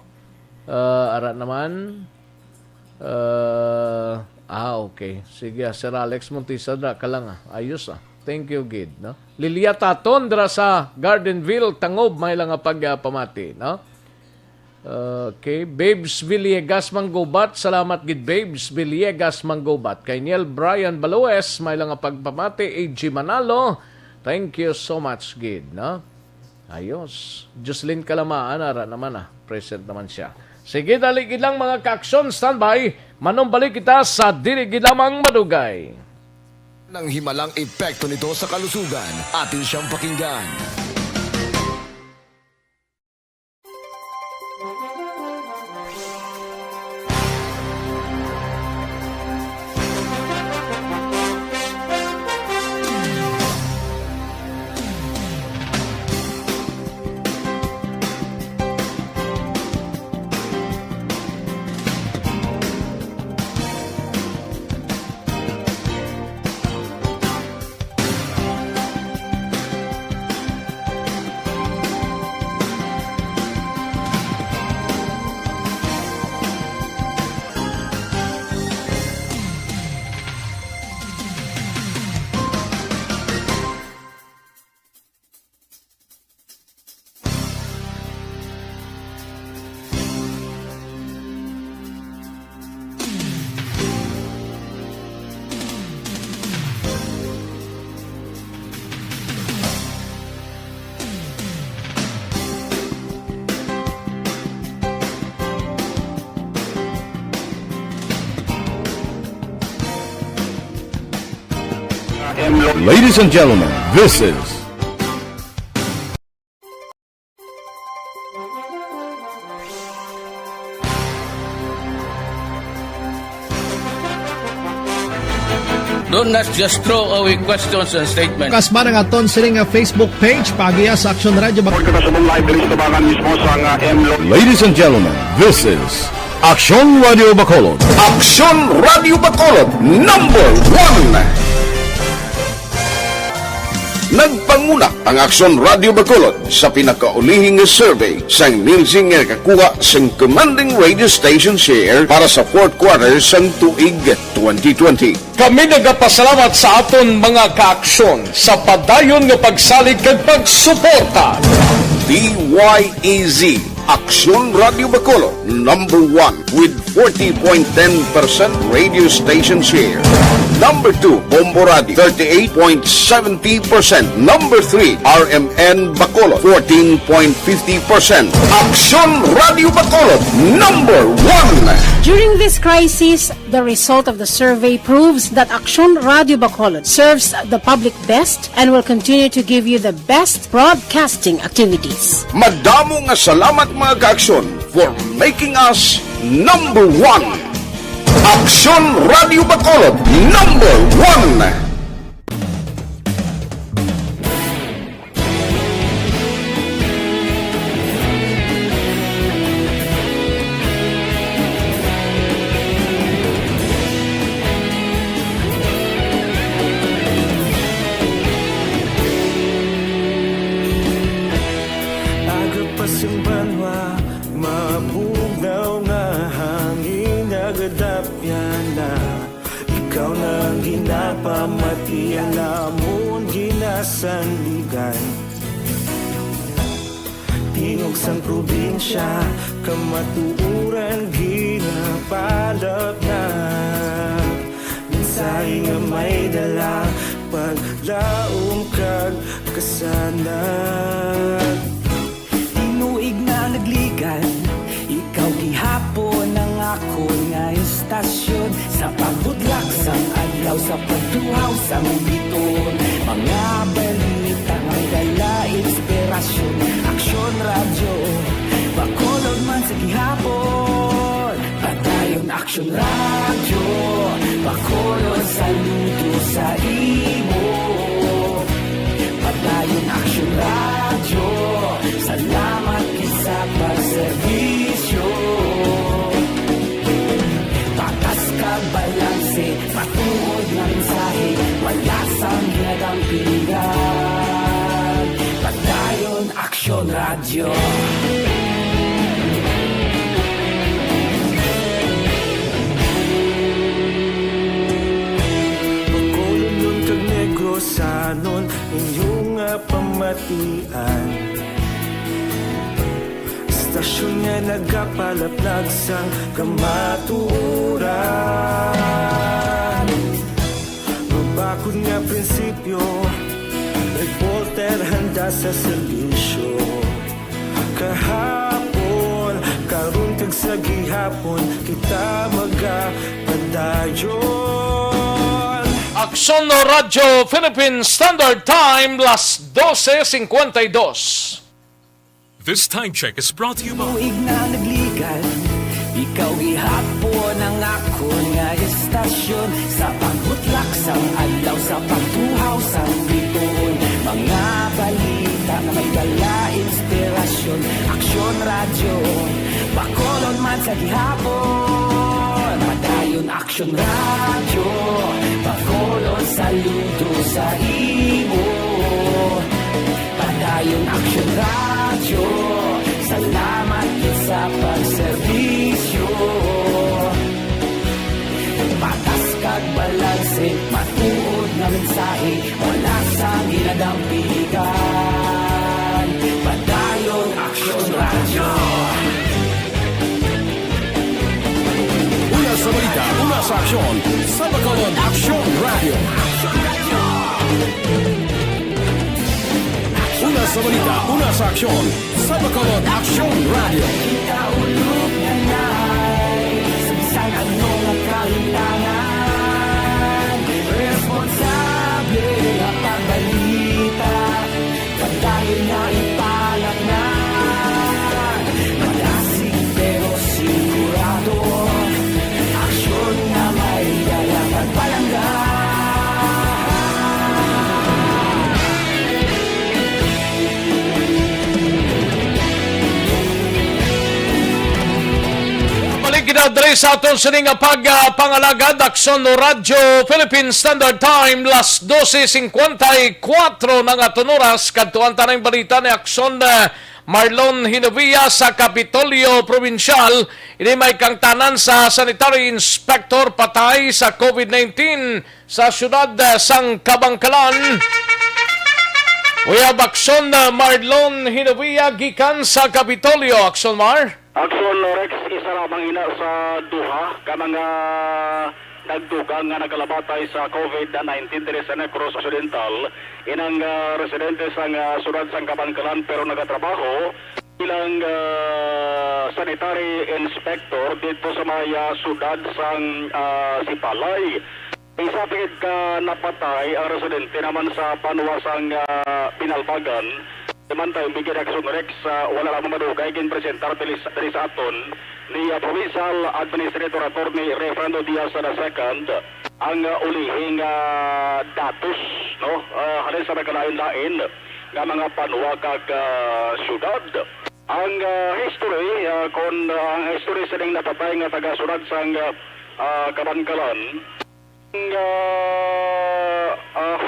ara naman. Okay. Sige, Sir Alex Montisa, dra ka lang. Ayos Thank you, Gid, no? Lilia Taton, dira sa Gardenville, Tangob, may lang nga pamati, no? Okay, Babes Villegas Manggobat, salamat gid Babes Villegas Manggobat. Kay Niel Brian Baloes, may lang nga pagpamati. AG Manalo, thank you so much gid, no? Ayos. Jocelyn Kalamaan, ara naman present naman siya. Sige, dali gid lang mga ka-aksyon, standby. Manong balik kita sa dili gid lamang madugay. Nang himalang epekto nito sa kalusugan, atin siyang pakinggan. Ladies and gentlemen, this is Do not just throw away questions and statements. Kasbarang aton sining nga Facebook page pagiya sa Aksyon Radio Bacolod. Ladies and gentlemen, this is Aksyon Radio Bacolod. Aksyon Radio Bacolod, number 1. Nagpanguna ang Aksyon Radio Bacolod sa pinakaulihing survey sang nilsing nga kakuha sang commanding radio station share para sa fourth quarter sang tuig 2020. Kami nagapasalamat sa aton mga ka-aksyon sa padayon nga pagsalig kag pagsuporta. DYEZ Aksyon Radio Bacolod, number 1 with 40.10% radio station share. Number 2, Bombo Radio, 38.70%. Number 3, RMN Bacolod, 14.50%. Aksyon Radio Bacolod, number 1. During this crisis, the result of the survey proves that Aksyon Radio Bacolod serves the public best and will continue to give you the best broadcasting activities. Madamo nga salamat mga ka-aksyon for making us number 1. Aksyon Radio Bacolod, number 1. Pamatian namon ginasandigan tingog sang probinsya kamatuuran ginapalap na minsay nga may dala paglaom kag kasanan tinuig na nagligan ikaw gihapon ang ako nga istasyon sa pagbudlak sa pagtuhaw sa biton. Mga balita, may dala, inspirasyon, aksyon, radyo, Bacolod man sa gihapon. Padayon aksyon, radyo, Bacolod, saludo sa imo. Padayon aksyon, radyo, salamat sa pagserbisyo. Patas ka balanse, patuod na mensahe, wala sang ginagampingan. Padayon aksyon, radyo. Bacolod nun kag Negrosanon, inyong pamatian. Stasyon nga nagapalaplag sang kamaturan. Mabakod nga prinsipyo, reporter handa sa serbisyo. Kahapon, karon kag sa gihapon, kita magapadayon. Aksyon Radyo Philippine Standard Time, las 12:52. This time check is brought to you by Tuig na nagligan, ikaw gihapon ang ako nga estasyon. Sa pagbutlak sang adlaw, sa pagtuhaw sang biton. Mga balita na may dala, inspirasyon, aksyon, radyo, Bacolod man sa gihapon. Padayon aksyon, radyo, Bacolod, saludo sa imo. Padayon aksyon, radyo, salamat sa pagserbisyo. Patas kag balanse, matuod na mensahe, wala sa ginadampigan. Padayon aksyon, radyo. Una sa balita, una sa aksyon, sa Bacolod Aksyon Radio. Una sa balita, una sa aksyon, sa Bacolod Aksyon Radio. Kita ulog na na'y sabisan anong nagkahintangan. Responsable ang pagbalita, pagdayon na ipalat na. Malasig pero sigurado, aksyon na may dalang pagpalangga. Ginadre sa aton sining pagpangalagad, Aksyon Radyo Philippine Standard Time, las 12:54 ng aton oras. Kadtuan tanang balita ni Aksyon Marlon Hinovia sa Kapitolyo Provincial. Ini may kangtanan sa Sanitary Inspector patay sa COVID-19 sa syudad sang Kabangkalan. We have Aksyon Marlon Hinovia gikan sa Kapitolyo. Aksyon Mar? Aksyon Rex, isa ramang ina sa duha ka mga nagdugang nga nagkalabatay sa COVID-19 diri sa Negros Occidental. Inang residente sang syudad sang Kabangkalan pero nagatrabaho bilang sanitary inspector dito sa maya syudad sang Sipalay. Isa pigid ka napatay ang residente naman sa panuwasang Pinalbagan. Samantay, bigyan Aksyon Rex, wala lang madugay, ginpresentar dili sa aton ni Provincial Administrator Attorney Refrando Diaz II ang ulihing datos, no? Halin sa nagkalain-lain nga mga panuwa kag syudad. Ang history, ang history sa ning napatay nga taga-syudad sang Kabangkalan,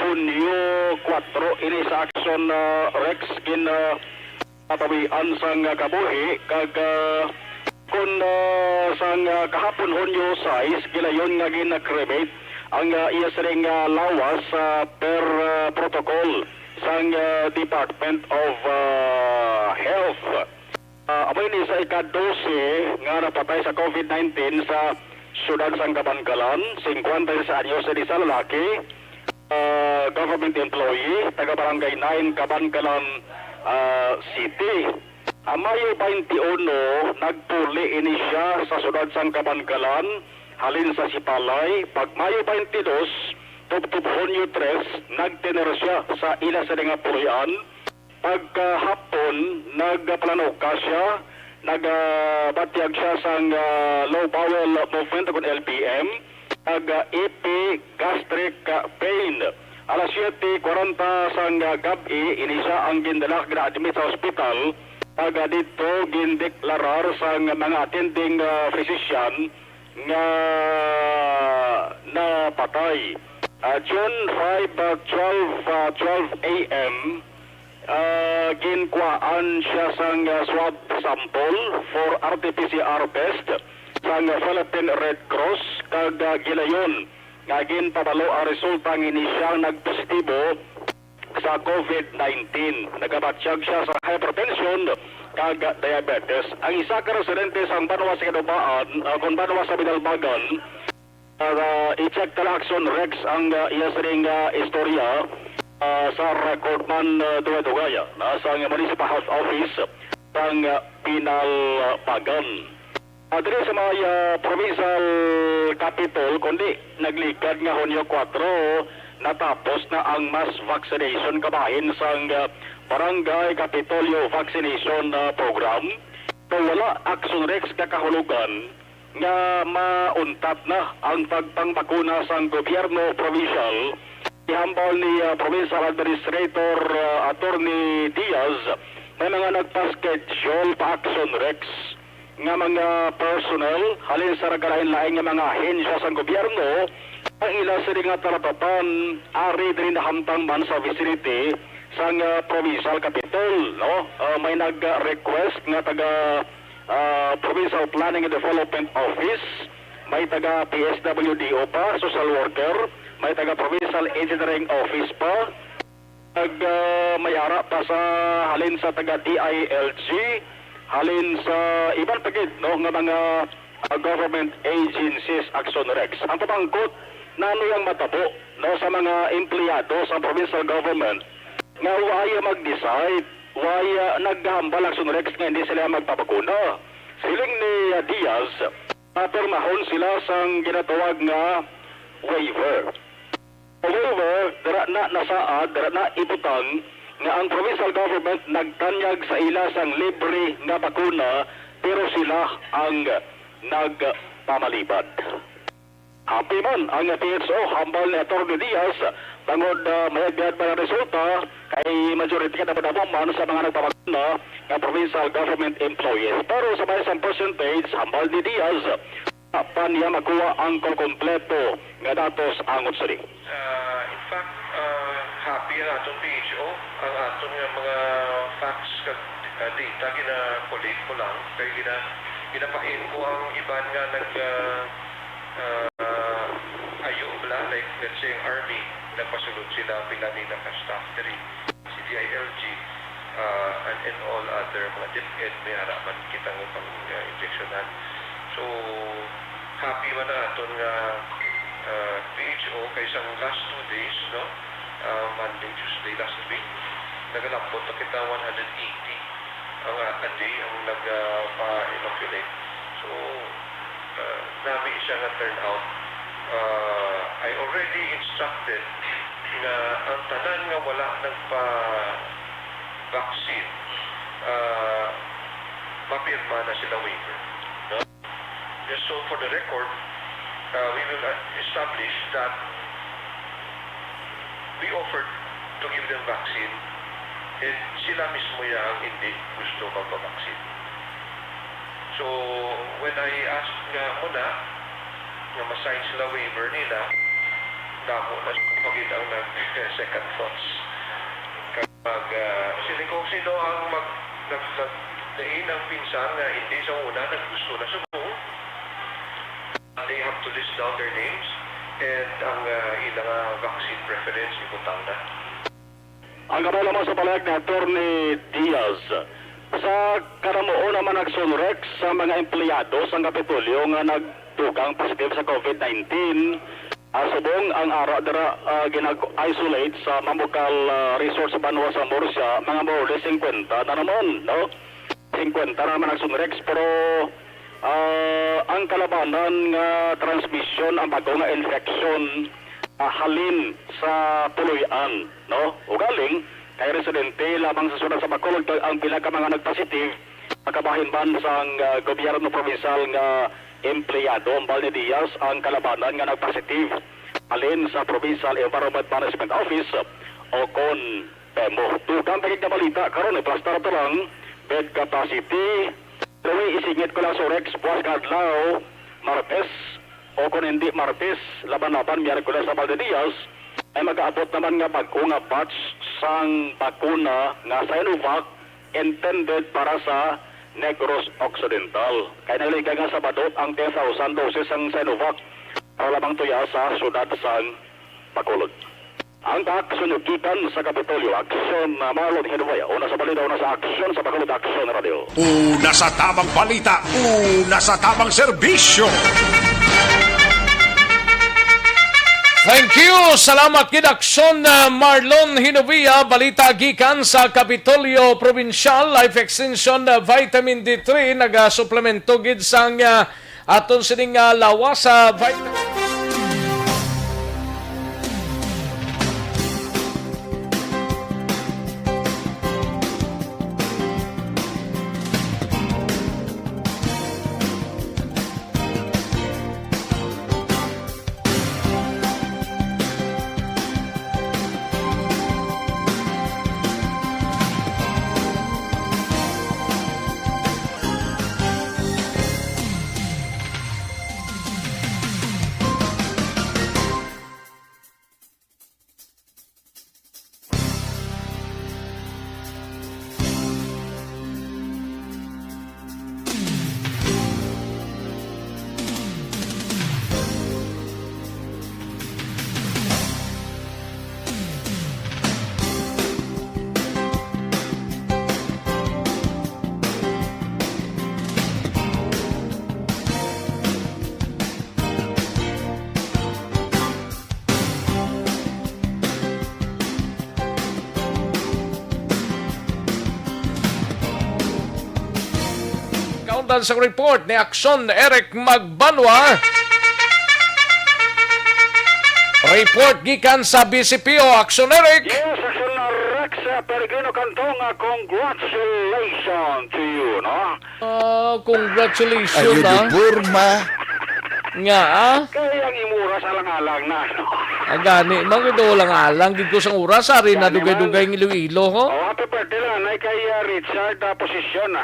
Hunyo 4 ini sa Aksyon Rex kin patawian sang kabuhi kag kun sang kahapon Hunyo 6 gilayon nga ginakremate ang iya sering lawas per protocol sang Department of Health. Amoy ni sa ika-12 nga napatay sa COVID-19 sa syudad sang Kabangkalan, 50 anyos sa isa lalaki, government employee, taga Barangay 9, Kabangkalan City. Mayo 21, nagpuli ini siya sa syudad sang Kabangkalan, halin sa Sipalay. Pag Mayo 22, tubtub Hunyo 3 nagtener siya sa ila sa nga pulian. Pagkahapon nagplanoka siya, nagbatyag siya sa low bowel movement kung LPM, epigastric pain. Alas 7:40 sang gabi inisa ang gindala gina-admit sa ospital. Dito gindeklarar sang mga attending physician nga napatay. June 5, 12 a.m. Ginkuhaan siya sang swab sample for RT-PCR test sang Philippine Red Cross kag gilayon nga ginpabalo ang resulta ng inisyang nagpositibo sa COVID-19. Nagabatsyag siya sa hypertension kag diabetes. Ang isa ka residente sa Banwa sa Kadubaan, kung Banwa sa Bidalbagan, i-check tala Action Rex ang iya siring istorya sa recordman Duway-Dugaya sa Municipal House Office ng Pinalpagan. Diri sa mga provincial capital, kundi naglikad nga Hunyo 4, natapos na ang mass vaccination kabahin sa Barangay Kapitolyo Vaccination Program. So wala Action Rex kakahulugan nga mauntat na ang pagpangbakuna sa gobyerno provincial. Ihambal ni Provincial Administrator Attorney Diaz may mga nagpa-schedule pa Action Rex nga mga personnel halin sa ragalain-laing nga mga ahensya sa gobyerno ang ila sa nga talapatan ari din nahamtang man sa vicinity sa provincial capital, no? May nag-request nga taga Provincial Planning and Development Office, may taga PSWDO pa, social worker, may taga Provincial Engineering Office pa, may ara pa sa halin sa taga DILG, halin sa ibang tagid, no, nga mga government agencies Action Rex. Ang pamangkot na ano yung matabo, no, sa mga empleyado sa provincial government nga waya mag-decide, waya naghambal Action Rex nga hindi sila magpapakuna. Siling ni Diaz, papirmahon sila sang ginatawag nga waiver. Waiver, dara na nasaad, dara na ibutang nga ang provincial government nagtanyag sa ila sang libre nga bakuna pero sila ang nagpamalibad. Happy man ang PHO hambal ni Atty. Diaz tangod mayagad ba na resulta kay majority ka na man sa mga nagpapakuna ng provincial government employees. Pero sa may isang percentage, hambal ni Diaz pa niya makuha ang kompleto nga datos angon sa in fact, happy ang atong PHO, ang atong mga facts data gina-collate ko lang kay ginapain ko ang iban nga ayo bla, like let's say ang Army nagpasulod sila pila nila ka staff diri si DILG and all other mga DepEd may harapan kita ng pang injectionan. So happy man na aton nga PHO kaysang last 2 days, no, Monday, Tuesday, last week nagalambot na kita 180 ang a day ang nagpa-inoculate. So nami siya nga turnout. I already instructed na ang tanan nga wala nagpa-vaccine, mapirma na sila waiver. No? Just so for the record, we will establish that we offered to give them vaccine and sila mismo ang hindi gusto magpa-vaccine. So, when I asked nga muna nga masign sila waiver nila, damo na pagid ang second thoughts. Kapag sino ang nagdain ang pinsan nga hindi sa una naggusto na sumo, they have to list down their names and ang ilang vaccine preference ibutang na. Ang kabala mo sa palag ni Atty. Diaz, sa karamuon naman Action Rex sa mga empleyado sa Kapitolyo nga nagdugang positive sa COVID-19, subong ang ara dara ginag-isolate sa Mamukal Resort sa Banwa sa Murcia, mga more than 50 na naman, no? 50 na naman Action Rex, pero ang kalabanan nga transmission, ang bago nga infection halin sa puluyan, no? Ugaling kay residente lamang sa sunod sa Bacolod ang pila ka mga nagpositive pagkabahin man sa gobyerno provincial nga empleyado ang Balde Diaz ang kalabanan nga nagpositive halin sa Provincial Environment Management Office o kon PEMO. Tukang tagig na balita karon plastar to lang bed capacity. Pero isingit ko lang sa Rex buwas kadlaw Martes o kung hindi Martes, laban-laban, Miyerkules sa Balde Diaz, ay mag-aabot naman nga bagong batch sang bakuna nga Sinovac intended para sa Negros Occidental. Kaya naliga nga sa Badot ang 10,000 doses ang Sinovac para lamang tuya sa syudad sang Bacolod. Ang aksyon yung gikan sa Kapitolyo, aksyon na Marlon Hinuaya, una sa balita, una sa aksyon sa Bacolod Aksyon Radio. Una sa tamang balita, una sa tamang serbisyo. Thank you! Salamat Kidaksyon Marlon Hinovia, balita gikan sa Kapitolyo Provincial, Life Extension Vitamin D3, naga-suplemento gid sang aton sining lawas sa vitamin. Sa report ni Aksyon Eric Magbanwa. Report gikan sa BCPO, Aksyon Eric. Yes, Aksyon Rex Peregrino Cantong, congratulations to you, no? Congratulations, Burma. Nga, Kaya ang imura sa alang-alang na, no? Gani, magito lang alang, gid ko sang oras, ari na dugay-dugay ng Iloilo, ho? Happy birthday lang, ay kay Richard, posisyon,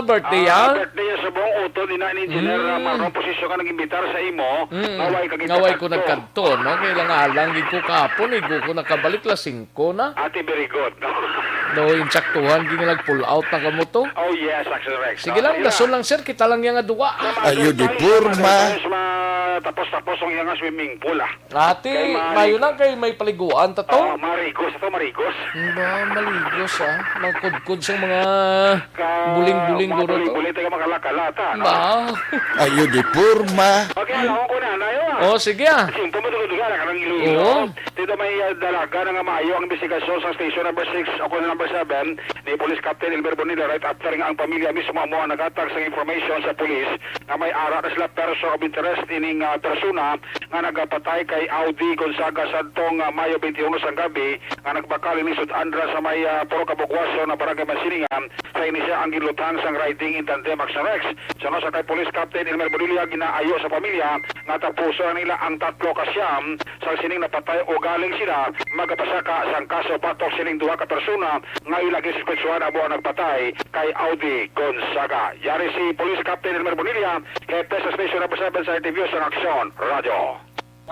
Birthday, birthday sa buong uto, ni Engineer Marong posisyon ka nag-imbitar sa imo, ngaway ko nagkanto, no? Kailang alang, gid ko kapon, ko nakabalik la 5 na. Ate, very good, no? No, insaktuhan, gid nag-pull out na kamo to. Oh, yes, Action Rex. Sige lang, dason lang, sir, kita lang yung duwa. Di Burma. Tapos ang iyang swimming pool, Ate, mayo lang kay may paliguan ta to. Marigos, ito marigos. Maligos, Nagkudkod sa mga buling-buling duro to. Buling-buling tayo makakalata, no? Di Burma. Okay, alam ko na, Oh, sige, Simpo mo duga na kanang Iloilo. Dito may dalaga na nga maayo ang investigasyon sa station number 6 o number 7 ni Police Captain Elmer Bonilla right after nga ang pamilya mismo mo nagatag sa information sa police na may ara na sila person of interest ining persona nga nagapatay kay Audi Gonzaga sadtong Mayo 21 sang gabi nga nagbakal ni Sud Andra sa may Puro Kabugwaso na barangay Masilingan sa inisya ang gilutang sang riding in tandem Action Rex. Sa kay Police Captain Elmer Bonilla ginaayo sa pamilya nga tapuso nila ang 3 ka siyam sa sining napatay o galing sila magapasaka sang kaso patok sining 2 ka persona nga ilagay sa kwetsuhan abo ang nagpatay kay Audi Gonzaga. Yari si Police Captain Elmer Bonilla, hepe sa Station Number 7 sa interview sa Action Radio.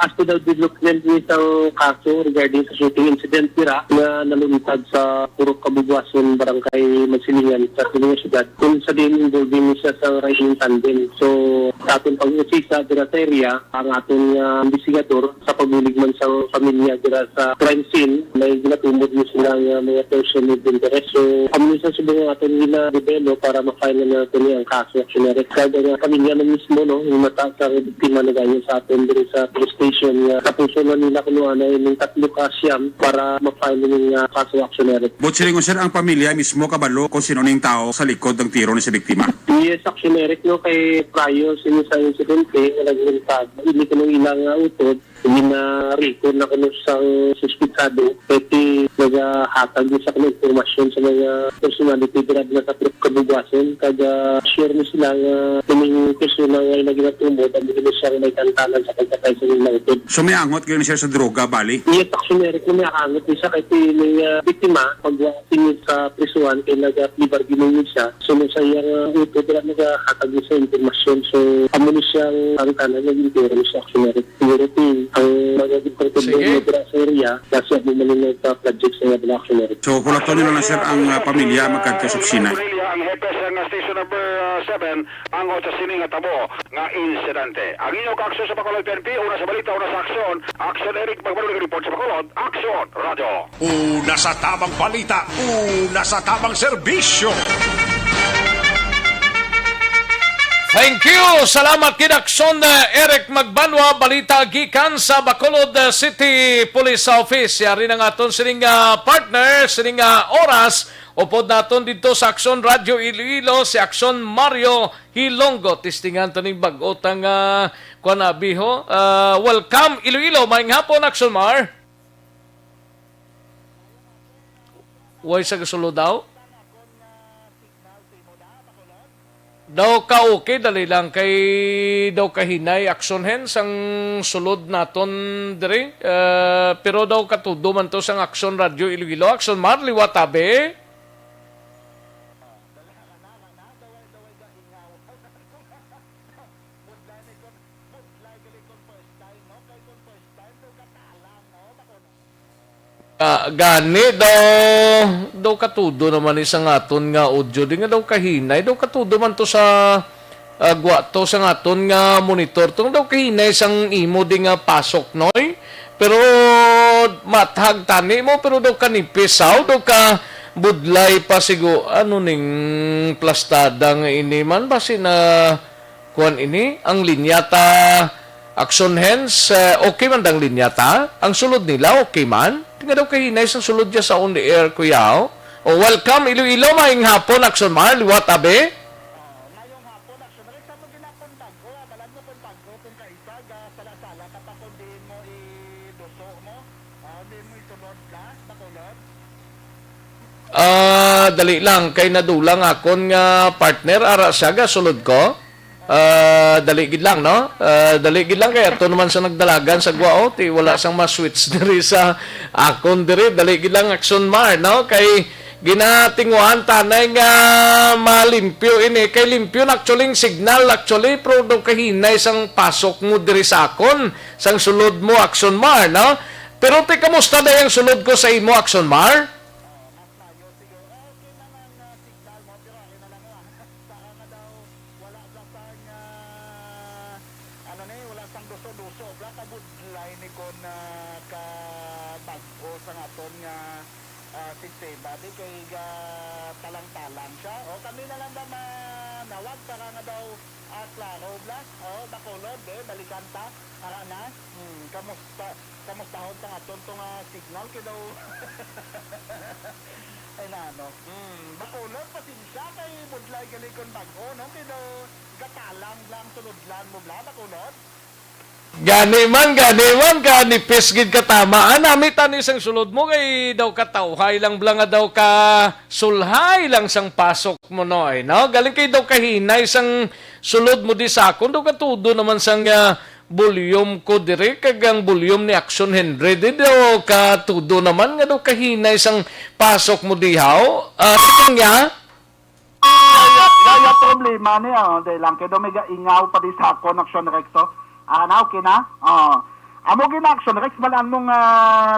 After the development nitong kaso regarding sa shooting incident na nalulutad sa Puro Kabugwason, Barangay Masilingan sa Piling Syudad, kung sa din involving siya sa riding tandem. So, sa ating pag-usisa dira sa area, ang ating investigador sa pagbulig man sa pamilya dira sa crime scene, may ginatumod mo silang mga person with interest. So, kami sa subong ating nila-debelo para ma-file na natin ang kaso. Record ang pamilya na mismo, no, yung mata sa biktima na ganyan sa atin dira sa police station. Tapuso na nila kunuha na yung 3 ka siyam para ma-file ng kaso action. Botsilingon sir, ang pamilya mismo kabalo kung sino ning tao sa likod ng tiro ni si biktima. Yes, Action Eric, no, kay prior sa insidente na naglintad, hindi ko nang ilang utod, hindi na record na kung isang suspitado, pwede naghahatag sa kanyang informasyon sa mga personality na sa kabugasan, kada share mo sila nga kaming persona nga naginatumod, ang hindi siyang may kantanan sa pagkatay sa mga utod. So may angot kayo na siya sa droga, bali? Yes, Action Eric, no, may angot niya kay may biktima, pag-tingin sa prisuan, kay nag-libar ginunin siya, so sa iyang utod na naghahatag sa informasyon, so amo ni siyang kantanan na ginitero sa Action Eric. Ang mga department na sa area kasi ang malinag sa project sa mga Action Eric. So kulato nila na sir ang pamilya magkadto sa opisina. Ang hepe sa station number 7 ang otsa sining atabo nga insidente. Ang inyong kaaksyon sa Bacolod PNP, una sa balita, una sa aksyon. Action Eric magbalong report sa Bacolod. Action Radio. Una sa tamang balita, una sa tamang serbisyo. Thank you! Salamat kinaksyon Eric Magbanwa, balita gikan sa Bacolod City Police Office. Yari na nga aton sining partner, sining oras. Upod naton dito sa Aksyon Radio Iloilo, si Aksyon Mario Hilonggo. Tistingan to ning bag-otang kuanabiho. Welcome Iloilo, maing hapon Aksyon Mar. Way sa gusto daw? Daw ka okay, dali lang kay daw kahinay action hens ang sulod naton dire. Pero daw katudo man to sang Aksyon Radio Iloilo. Aksyon Mar, liwatabe. Gani daw katudo naman isang aton nga audio di nga daw kahinay daw katudo man to sa gwato sa aton nga monitor tong daw kahinay sang imo di nga pasok noy pero mathag tani mo pero daw kanipisaw daw ka budlay pa sigo ano ning plastada nga ini man basin na kuan ini ang linyata Action hens okay man dang linyata ang sulod nila okay man. Tinga daw kahinay sa sulod dya sa on the air, kuya. O welcome, Iloilo, maing hapon, Action Mar, liwat abe. Ngayong hapon, Action Eric, sa mga ginapon bago, balag mo pong bago, kung kaisag, sala-sala, kapag di mo iduso mo, di mo isunod ka, Bacolod. Dali lang, kay nadulang akon nga partner, ara siya ga, sulod ko. Dali gid lang no dali gid lang kay ato naman sa nagdalagan sa Guao ti wala sang ma-switch diri sa akon diri dali gid lang Action Mar no kay ginatinguhan tanay nga malimpyo ini kay limpyo na actually signal actually pero daw kahinay sang pasok mo diri sa akon sang sulod mo Action Mar no pero ti kamusta da yung sulod ko sa imo Action Mar? Sistema di kay talang-talang siya o kami na lang ba manawag para nga daw klaro bla o Bacolod balikan ta para na kamusta ta aton tong signal kay daw ay nano Bacolod pasensya kay budlay galikon bag-o no kay daw gatalang lang sulodlan mo bla Bacolod. Gani man, kanipis gid katamaan. Nami tani sang sulod mo kay daw katawhay lang blang daw ka sulhay lang sang pasok mo noy, no? Galing kay daw kahinay sang sulod mo di sakon daw katudo naman sang volume ko dire kagang volume ni Action Henry di daw katudo naman nga daw kahinay sang pasok mo dihaw. Tikang ya? Kaya problema niya, dahil lang kay daw may ingaw pa di sakon Action Rexo. Na, okay na? Amo gina-Action Rex, balaan mong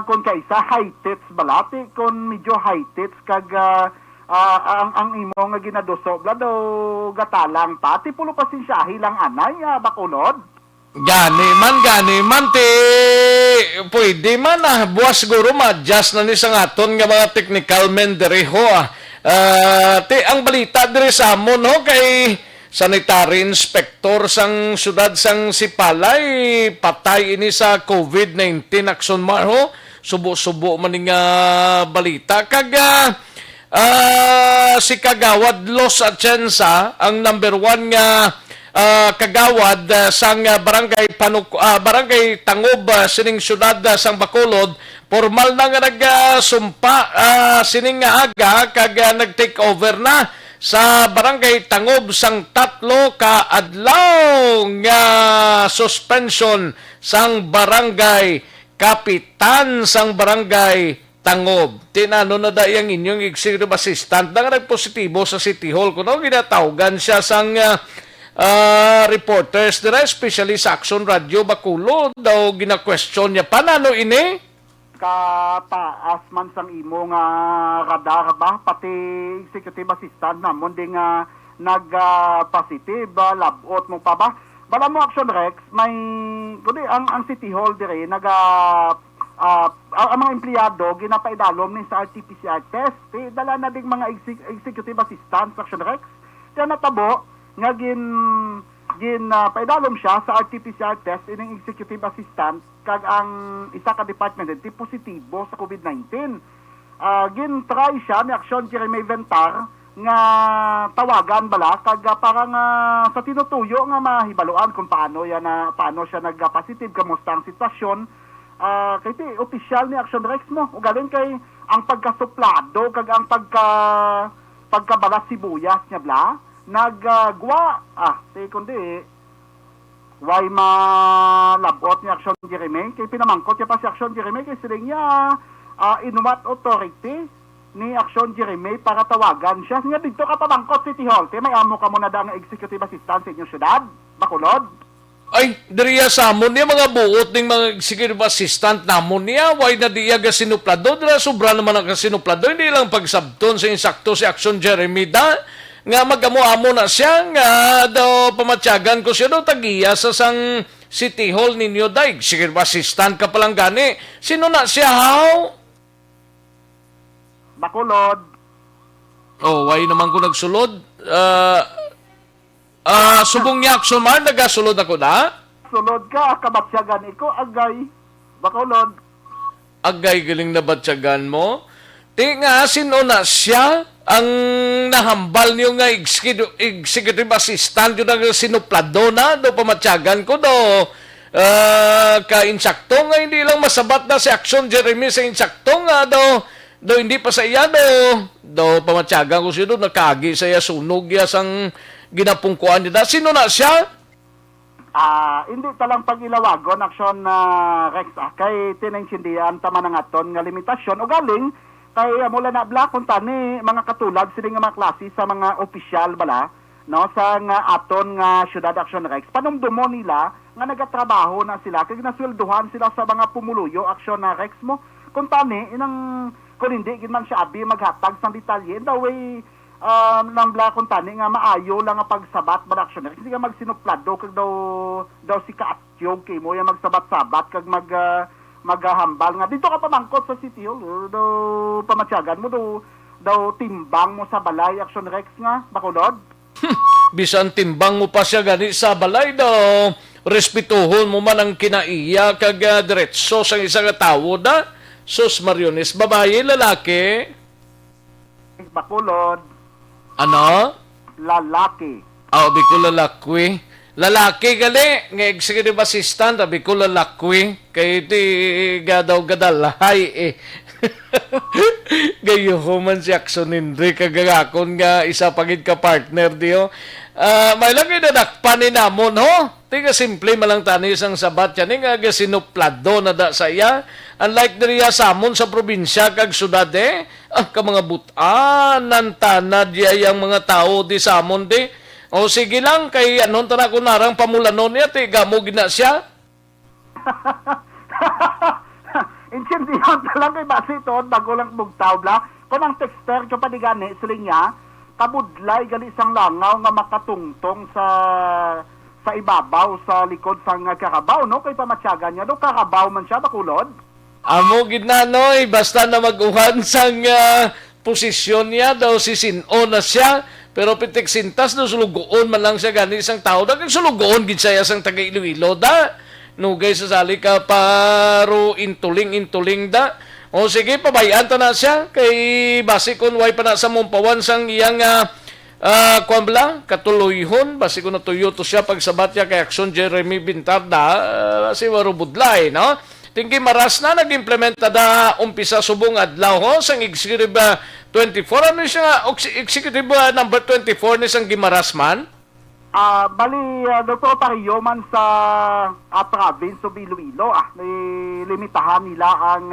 kung kaisa, high tits balati, kung medyo high tits, kag ang imo nga ginadoso, blado gatalang pati pulo pasensyahi lang anay, Bacolod. Gani man, pwede man buwas siguro ma-adjust na ni sa aton nga mga technical men direho, ang balita dire sa amon, no, kay sanitary inspector sang syudad sang Sipalay patay ini sa COVID-19 Action Mar ho subo-subo man nga balita kag si Kagawad Los Atienza ang number 1 nga kagawad sang barangay barangay Tangob sining syudad sang Bacolod, formal na nga nagsumpa sining nga aga kag nag-take over na sa barangay Tangob sang 3 ka adlaw nga suspension sang barangay kapitan sang barangay Tangob. Tinano na dayang inyong executive assistant na nagpositibo sa City Hall. Kung ginatawgan siya sang reporters dira, especially sa Action Radio Bacolod, daw gina-question niya, panano ini? Kataas man sang imo nga radar ba, pati executive assistant namon di nga nag-positive, labot mo pa ba? Bala mo Action Rex, may, kundi ang City Hall dire, ang mga empleyado ginapaidalom ni sa RT-PCR test, dala na ding mga executive assistants Action Rex, kaya natabo nga paidalom siya sa RT-PCR test ining executive assistant kag ang isa ka department di positibo sa COVID-19. Gin-try siya ni Action Jeremy Ventar nga tawagan bala kag parang sa tinutuyo nga mahibaluan kung paano siya nag-positive, kamusta ang sitwasyon. Kaya opisyal ni Action Rex mo, ugaling kay ang pagkasuplado kag ang pagkabalas sibuyas niya bla, naggwa, kundi, why malabot ni Action Jeremy, kay pinamangkot niya pa si Action Jeremy, kay siling niya, inumat authority ni Action Jeremy para tawagan siya. Nga dito ka pamangkot City Hall, may amo ka muna da nga executive assistant sa inyong syudad, Bacolod. Ay, diriya sa amon niya mga buot ng mga executive assistant namon niya, why na diya ga sinuplado, dira sobra naman ang sinuplado, hindi lang pagsabton sa insakto si Action Jeremy da, nga magamo-amo na siya, nga daw pamatyagan ko siya daw tagiya sa sang City Hall ninyo da, executive assistant ka palang gani, sino na siya how? Bacolod. Oh, why naman ko nagsulod? Subong niya Action man, nagasulod ako na? Sulod ka, kabatsyagan iko, agay. Bacolod. Agay galing na batsyagan mo? Di nga, sino na siya ang nahambal niyo nga executive assistant yun ang sinuplado na do pamatsyagan ko do ka-insakto nga hindi lang masabat na si Action Jeremy sa insakto nga do hindi pa sa iya do pamatsyagan ko siya do nakagi sa iya sunog ya sang ginapungkuan niya. Sino na siya? Hindi talang pag-ilawagon Action Rex kay tinensindihan tama na nga ton nga limitasyon o galing kay mula na bla kung tani mga katulad sila nga mga klase sa mga opisyal bala no sa nga aton nga syudad Action Rex panumdumo nila nga nagatrabaho na sila kay ginasweldohan sila sa mga pumuluyo Action Rex mo kung tani inang kung hindi gid man siya abi maghatag sang detalye the way nang bla kung tani nga maayo lang nga pagsabat ba Action Rex hindi nga magsinuplado kag daw si Kaatyog kay mo yung magsabat-sabat kag maghahambal nga dito ka pamangkot sa City Hall daw pamatsyagan mo daw timbang mo sa balay Action Rex nga Bacolod. Bisan timbang mo pa siya gani sa balay daw respetuhon mo man ang kinaiya kag diretso sa isang tawo da sus Mariones babae lalaki Bacolod. Ano? Lalaki. Abi ko lalaki. Lalaki gali, nga executive assistant, abi ko lalaki. Kaya iti gadaw gadalahay Gayo ko man si Action Henry kagagakon nga isa pagid ka partner diyo. May lang idadakpan ni namon ho. Tiga simple malang tani isang sabat yan nga sinuplado na da sa iya. Unlike diriya samon sa probinsya kag syudad ka mga butan nan tanad yang mga tao di samon di. O sige lang kay anon tara ko narang pamulanon niya tiga mo gina siya. Intindihan lang kay base ito, bago lang bugtaw bla. Kung ang texter ko padigani, siling niya, kabudlay gali isang langaw nga makatungtong sa ibabaw, sa likod sang karabaw, no? Kay pamatsyagan niya, no? Karabaw man siya, Bacolod? Amo ginanoy, basta na maguhan sang posisyon niya, daw si Sino na siya, pero pitik sintas, no, sulugoon man lang siya gani isang tao, dagang sulugoon gid siya sang taga Iloilo, da? Nugay sa sali ka paro intuling da O sige, pabayaan to na siya kay basi kun way pa na sa mumpawan sang iyang kuwan bala, katuluyhon, basi kun natuyo to siya pagsabat niya kay Aksyon Jeremy Bintarda, si warubudlay, no? Tingki maras na nag-implementa da umpisa subong adlaw ho sang Executive 24. Ano siya Executive number 24 ni sang Gimaras man? Bali, Dr. Otario man sa province of Iloilo, limitahan nila ang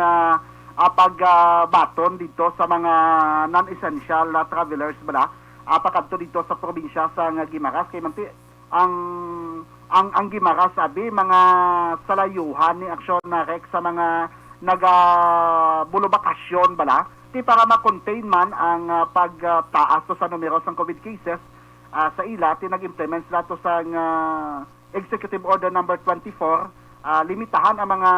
pagbaton dito sa mga non-essential travelers bala. Pakadto dito sa probinsya sa Gimaras kay manti ang Gimaras sabi mga salayuhan ni Aksyon Rex sa mga bulubakasyon bala ti para ma-contain man ang pagtaas to sa numero ng COVID cases sa ila tinag-implement sila to sa Executive Order number 24 limitahan ang mga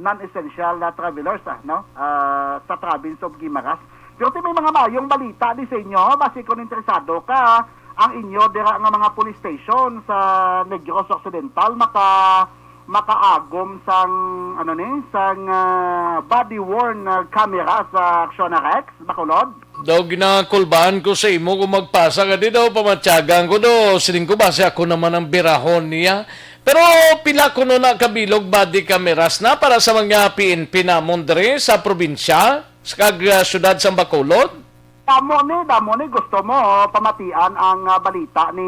non-essential travelers sa province of Guimaras. Pero may mga mayong balita di sa inyo basi kung interesado ka ang inyo dira nga mga police station sa Negros Occidental makaagom sang body worn camera sa Aksyon Rex Bacolod. Daw ginakulbaan ko sa imo kung magpasa ka di daw pamatyagan ko do siling ko base ako naman ang birahon niya. Pero pila ko na kabilog body cameras na para sa mga PNP na mondre sa probinsya sa syudad sa Bacolod. Damo ni gusto mo pamatian ang balita ni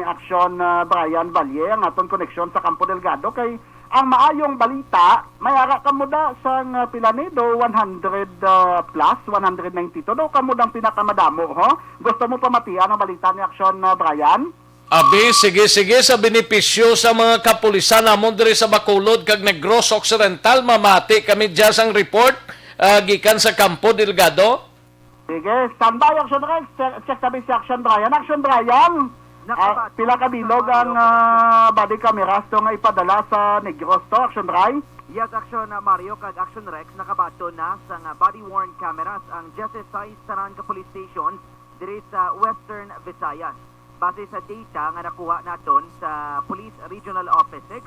Aksyon Brian Valle ang aton koneksyon sa Campo Delgado kay ang maayong balita mayara kamo da sang pila ni do 100 plus 192 do kamo dang pinakamadamo ho. Gusto mo pamatian ang balita ni Aksyon Brian? Abi, sige sa benepisyo sa mga kapulisan namon diri sa Bacolod kag Negros Occidental mamati kami dyan sang report gikan sa Campo Delgado. Sige, standby Aksyon Rex. Check sabi si Aksyon Brian. Aksyon Brian, pila kabilog ang body cameras to nga ipadala sa Negros to, Aksyon Brian? Yes, Aksyon Mario kag Aksyon Rex nakabato na sa body-worn cameras ang Justice Tanan ka police station diri sa Western Visayas. Base sa data nga nakuha naton sa Police Regional Office 6,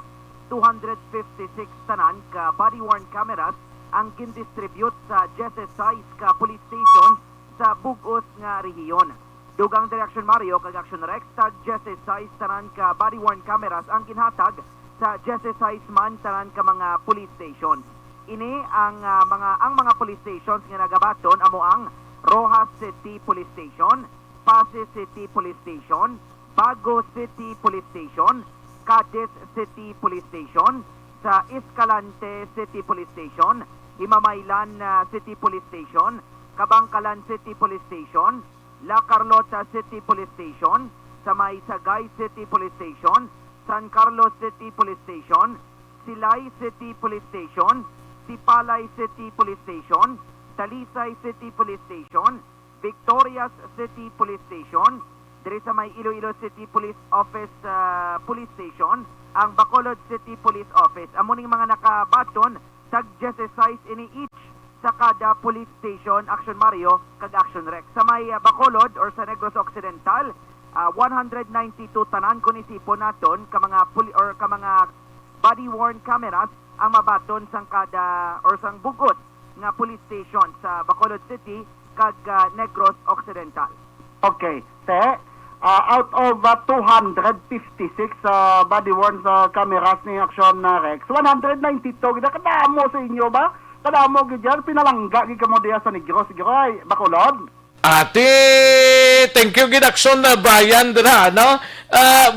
256 tanan ka body-worn cameras ang gindistribute sa Justice ka police station sa bugos nga rehiyon. Dugang Aksyon Mario kag Aksyon Rex sa Justice tanan ka body-worn cameras ang ginhatag sa Justice man tanan ka mga police station. Ini ang mga police stations nga nagabaton amo ang Rojas City Police Station, Pasig City Police Station, Bago City Police Station, Cadiz City Police Station, sa Escalante City Police Station, Himamaylan City Police Station, Kabangkalan City Police Station, La Carlota City Police Station, sa may Sagay City Police Station, San Carlos City Police Station, Silay City Police Station, Sipalay City Police Station, Talisay City Police Station, Victorias City Police Station, diri sa may Iloilo City Police Office Police Station, ang Bacolod City Police Office. Amo ning mga nakabaton tag Justice ini each sa kada police station, Aksyon Mario kag Aksyon Rex. Sa may Bacolod or sa Negros Occidental, 192 tanan kun isipon naton ka mga body-worn cameras ang mabaton sang kada or sang bugot nga police station sa Bacolod City kag Negros Occidental. Okay. Out of 256 body-worn cameras ni Aksyon Rex, 192 gid kadamo sa inyo ba? Kadamo gid yan pinalangga gid kamo diha sa Negros giroy Bacolod. Ate, thank you gid Aksyon Brian dira no.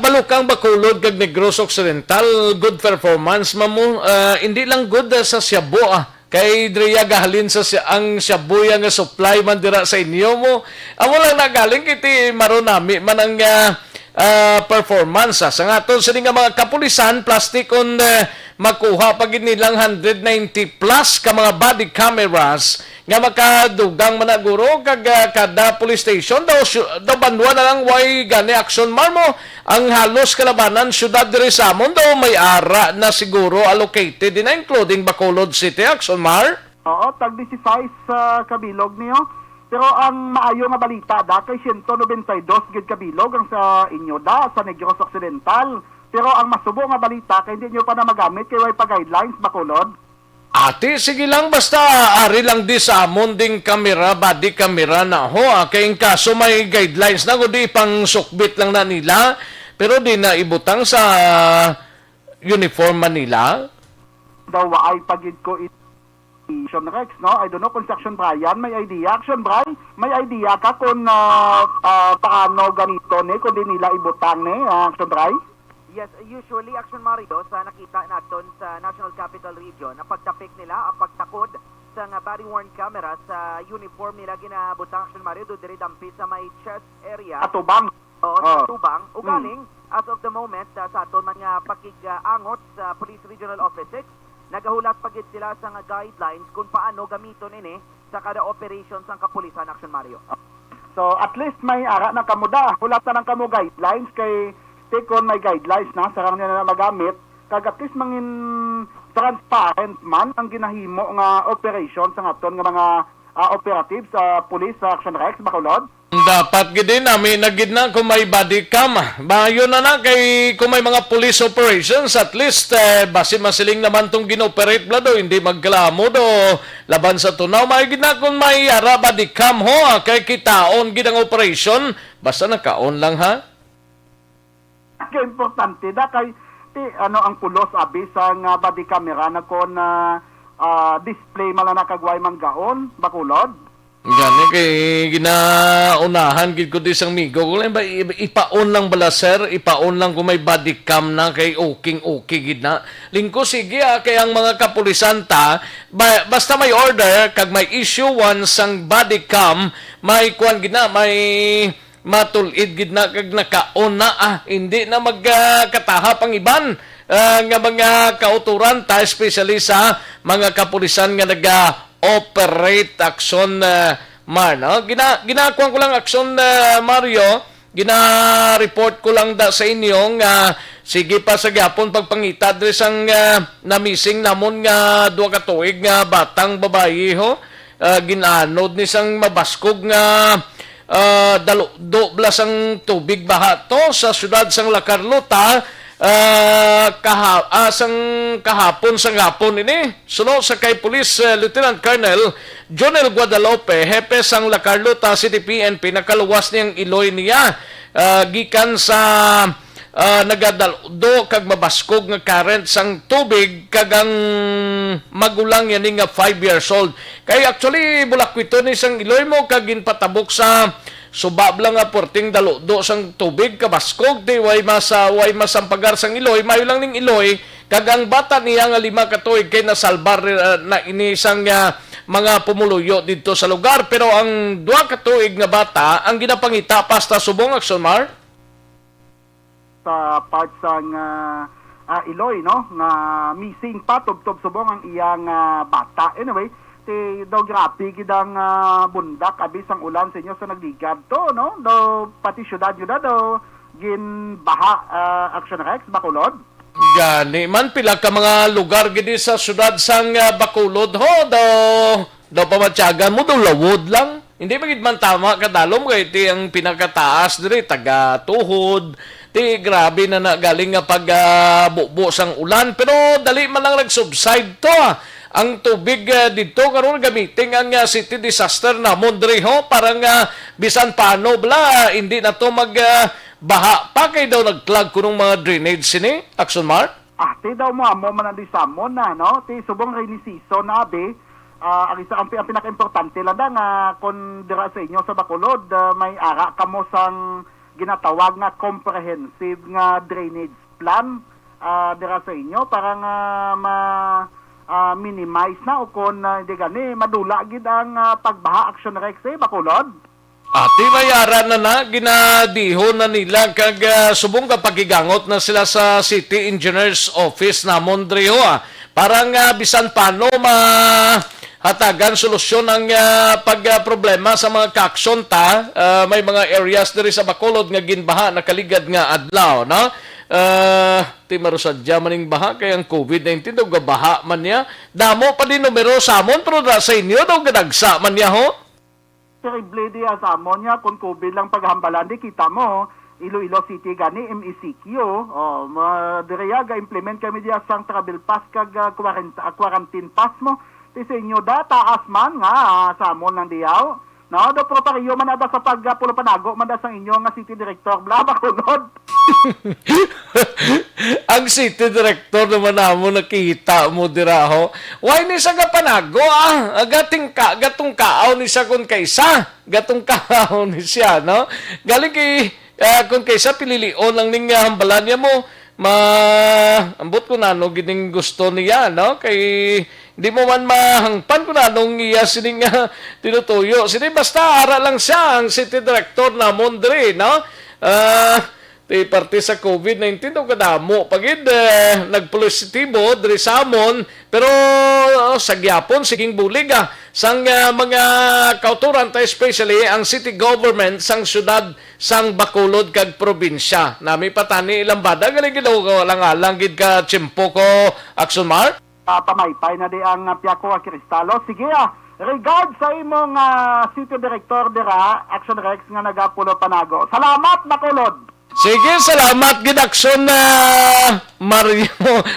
Balukang Bacolod kag Negros Occidental good performance mamo hindi lang good sa Cebu kay Drea gahalin sa ang Shabuya nga supply man dira sa inyo mo. Amo lang nagaling kiti maronami man ang performance sa ngaton sa nga mga kapulisan plastic on makuha pag nilang 190 plus ka mga body cameras nga makadugang managuro kag kada police station daw banwa na lang way gani action marmo ang halos kalabanan syudad diri sa amon daw may ara na siguro allocated din including Bacolod City Action Mar. Oo, tag 16 kabilog niyo. Pero ang maayo nga balita kay 192 gid kabilog ang sa inyo sa Negros Occidental. Pero ang masubo nga balita kay hindi nyo pa na magamit kay way pa guidelines Bacolod. Ate, sige lang, basta ari lang di sa amon ding kamera, body camera na ho. Kayong kaso may guidelines na, kundi pang sukbit lang na nila, pero di na ibutang sa uniform man nila. Daw ay pagid ko Action Rex, no? I don't know kung si Action Brian may idea. Action Brian, may idea ka kung paano ganito ni, kung di nila ibutang ni, Action Brian? Yes, usually, Action Mario, sa nakita natin sa National Capital Region, ang pagtapik nila, ang pagtakod sa body-worn camera sa uniform nila ginabutang, Action Mario, do diri dampi sa may chest area. Atubang. Oo, sa tubang. Ugaling, as of the moment, sa aton mga pakigangot sa Police Regional Office 6, nagahulat pagit sila sa guidelines kung paano gamiton ini sa kada operations ng kapulisan, Action Mario. So, at least may ara na kamuda. Hulat na ng kamo guidelines kay kon may guidelines na sarang nila na magamit kag at least mangin transparent man ang ginahimo nga operation sa aton nga mga operatives sa police sa Action Rex Bacolod. Dapat gid namin nagid na kung may body cam. Bayo na kay kung may mga police operations at least base masiling naman tong ginoperate bla do hindi magklamo do laban sa tunaw. May gid na kung may ara body cam ho kay kitaon gid ang operation basta naka-on lang ha. Kaya importante da kay ang pulos abi sa nga body camera na kon display man na kagway manggaon Bacolod. Gani kay ginaunahan gid ko di sang migo ko lang ba ipaon lang bala sir, ipaon lang kung may body cam na kay okay gid na. Lingko sige kay ang mga kapulisan ta basta may order kag may issue once ang body cam may kuan gid na may matulid gid na kag naka-on na hindi na magkataha pang iban nga mga kauturan ta especially sa mga kapulisan nga naga-operate action Mar no ginakuan ko lang action Mario gina-report ko lang da sa inyo nga sige pa sa gyapon pagpangita diri sang na-missing namon nga duha ka tuig nga batang babayi ho ginanod ni sang mabaskog nga do blasang tubig baha to sa syudad sang La Carlota kahapon sang hapon ini suno sa kay Police Lieutenant Colonel Jonel Guadalupe hepe sang La Carlota City PNP nakaluwas niyang iloy niya gikan sa nagadaldo kag mabaskog nga current sang tubig kag ang magulang yan nga 5 years old kay actually bulakwito ni sang iloy mo kag ginpatabok sa subab lang nga porting daldo sang tubig kabaskog di way masampagar sang iloy mayo lang ning iloy kag ang bata niya nga 5 ka tuig kay nasalbar na ini sang mga pumuluyo dito sa lugar pero ang 2 ka tuig nga bata ang ginapangita pasta subong Action Mar sa part sang Iloy no nga missing pa tubtob subong ang iyang bata anyway ti daw grabe gidang bundak abis ang ulan sa inyo sa nagligad to no daw pati syudad yun daw gin baha Action Rex Bacolod gani man pila ka mga lugar gidi sa syudad sang Bacolod ho daw pamatyagan mo daw lawod lang hindi magid man tama kadalom kay ti ang pinakataas diri taga tuhod ti grabe na galing nga pagbubo sang ulan pero dali man lang nag-subside to ang tubig dito karon gamitin ang city disaster na diri ho parang bisan paano bla hindi na to baha pa kay daw nagclog kunong mga drainage sini Action Mark ti daw mo man di samon na no ti subong rainy season na abi ang isa ang pinaka-importante lang nga kung dira sa inyo sa Bacolod may ara kamo sang ginatawag na comprehensive nga drainage plan dira sa inyo para nga minimize na o kung hindi gani madula gid ang pagbaha Action Rex Bacolod. Ati mayara na ginadiho na nila kag subong ka pagigangot na sila sa City Engineers Office na Mondrio parang bisan paano hatagan solusyon ang pagproblema sa mga kaksyon ta may mga areas diri sa Bacolod nga ginbaha nakaligad nga adlaw no ti marusadya maning baha kay ang COVID-19 daw gabaha man niya damo pa din numero samon pero sa inyo daw gadagsa man niya ho terrible dia sa amon niya kung COVID lang paghambalan di kita mo Iloilo City gani MECQ. Direya ga implement kami diya sang travel pass kag quarantine pass mo. Ti sa inyo da taas man nga samon ng diyaw. No, do protaryo man ada sa pagpulo panago man da sang inyo nga city director bla bakunod. Ang city director naman namo nakita mo diraho. Why ni sa panago gatong kaaw ni sa kun kaysa. Gatong kaaw ni siya, no? Galing kay kung kaysa pililion lang ning hambalan niya mo, ambot ko na no gining gusto niya, no? Kay di mo man mahangpan ko na nung iya sining tinutuyo. Sini basta ara lang siya ang city director na Mondre, no? Ti parte sa COVID-19 daw kadamo pagid nagpositibo diri sa amon pero sa gyapon siging bulig sang mga kauturan ta especially ang city government sang syudad sang Bacolod kag probinsya nami patani lambada gali gidaw lang gid ka tiyempo ko Action Mark Pamaypay na di ang Piako Cristalo. Sige regard sa imong city director dira Action Rex nga nagapulo panago. Salamat Bacolod. Sige, salamat gid Action Mario.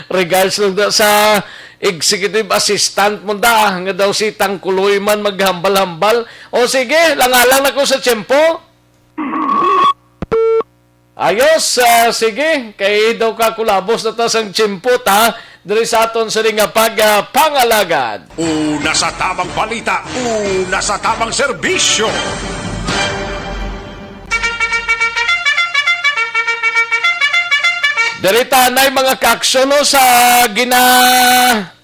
Regards lang sa executive assistant mo da nga daw si Tangkuloy man maghambal-hambal. O sige, langalang na ko sa tiyempo. Ayos, sige, kay daw ka kulabos na ta sang tiyempo ta diri sa aton sa nga pangalagad. Una sa tamang balita, una sa tamang serbisyo. Darita na mga kaaksyon no, sa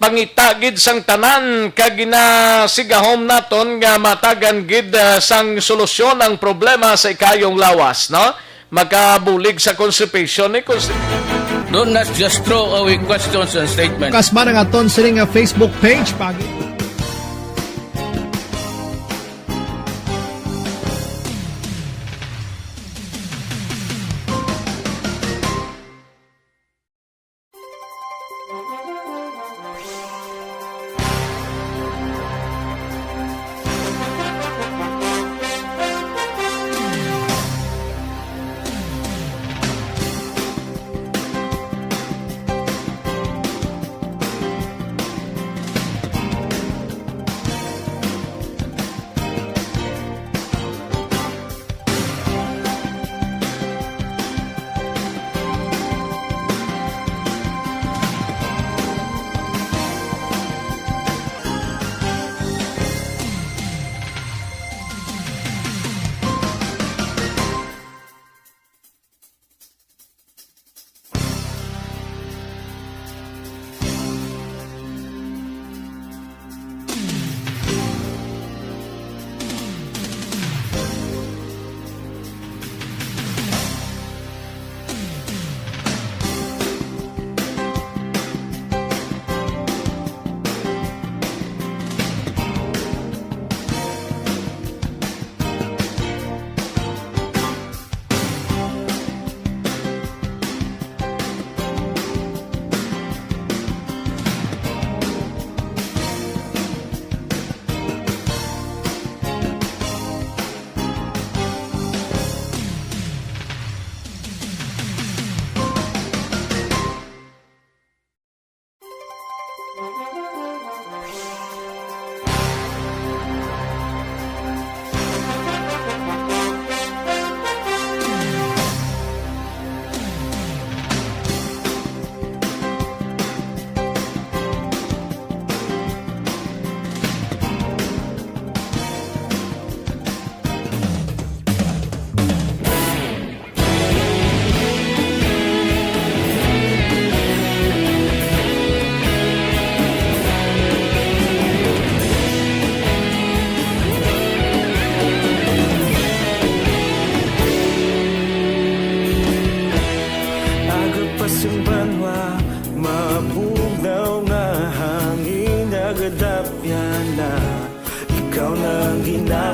pangita gid sang tanan kag ginasigahom naton nga matagan gid sang solusyon ang problema sa ikayong lawas, no? Makabulig sa constipation ni Do not just throw away questions and statements. Kasma nga aton sining nga Facebook page pagi.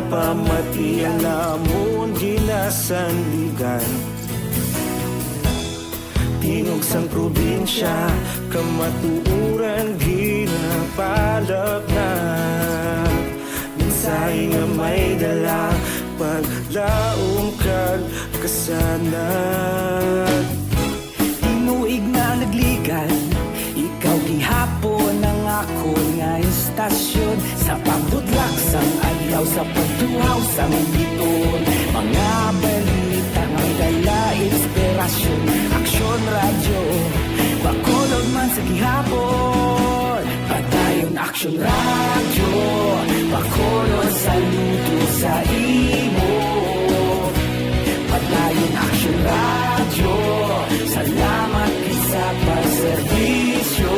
Pamati alamon ginasandigan Tinog sang probinsya Kamatuuran ginapalap na Minsay nga may dala Paglaom kag kasanan. Tinuig na nagligan, ikaw gihapon ang ako nga istasyon. Sa pagbutlak sang adlaw, sa pagtuhaw sang biton. Mga balita nga dala inspirasyon. Aksyon radyo, Bacolod man sa gihapon. Padayon Aksyon radyo, Bacolod saludo sa imo. Padayon Aksyon radyo, salamat sa pagserbisyo.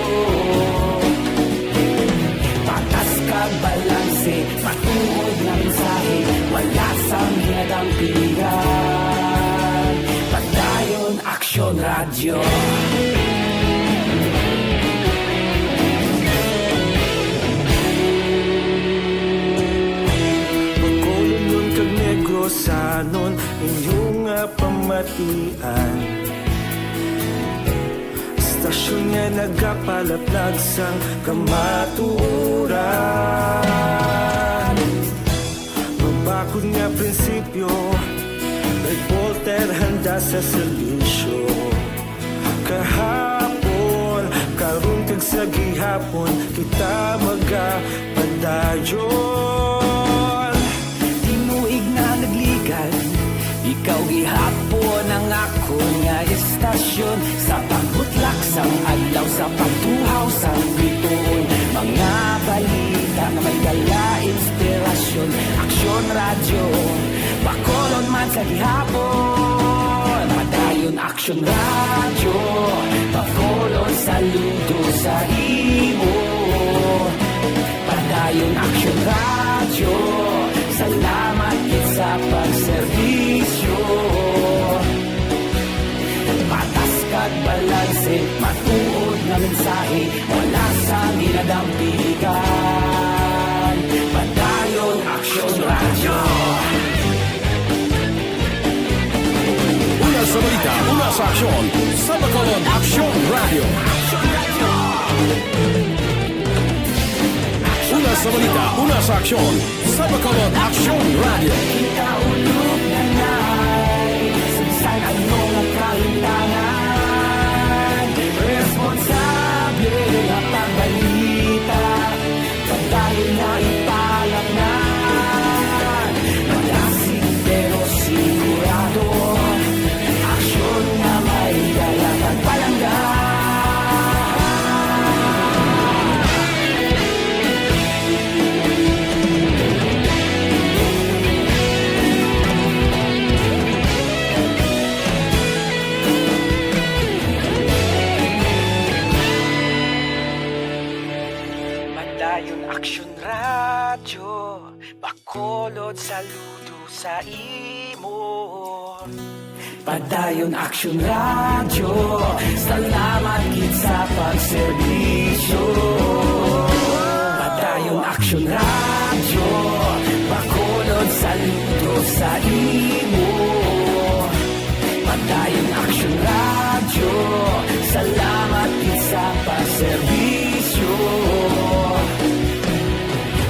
Patas kag balanse, matuod na mensahe, wala sang hinadang pilihan. Padayon Aksyon radyo. Bacolod nun kag Negrosanon, inyong pamatian. Stasyon nga nagapalaplag sang kamaturan. Mabakod nga prinsipyo, nag-Voltaire handa sa servisyo. Kahapon, karon kag sa gihapon, kita magapadayon. Tinuig na nagligan, ikaw gihapon ang ako nga istasyon. Sa pagbutlak sang adlaw, sa pagtuhaw sang biton. Mga balita na may dala inspirasyon. Aksyon radyo, Bacolod man sa gihapon. Padayon Aksyon radyo, Bacolod saludo sa imo. Padayon Aksyon radyo, salamat sa pagserbisyo. Patas kag balanse, matuod na mensahe, wala sa ginadampigan. Padayon Aksyon radyo. Una sa balita, una sa aksyon, sa Bacolod Aksyon Radio. Una sa balita, una sa aksyon, sa Bacolod Aksyon Radio. Kita ulog na na'y sinsan ang mga kahintangan. Responsable na pagbalita, pagdahil na ipalaknan. Malasig pero sigurado, aksyon na may dalaman palanggan. Padayon Aksyon radyo, Bacolod saludo sa imo. Padayon Aksyon radyo, salamat gid sa pagserbisyo. Padayon Aksyon radyo, Bacolod saludo sa imo. Padayon Aksyon radyo, salamat gid sa pagserbisyo.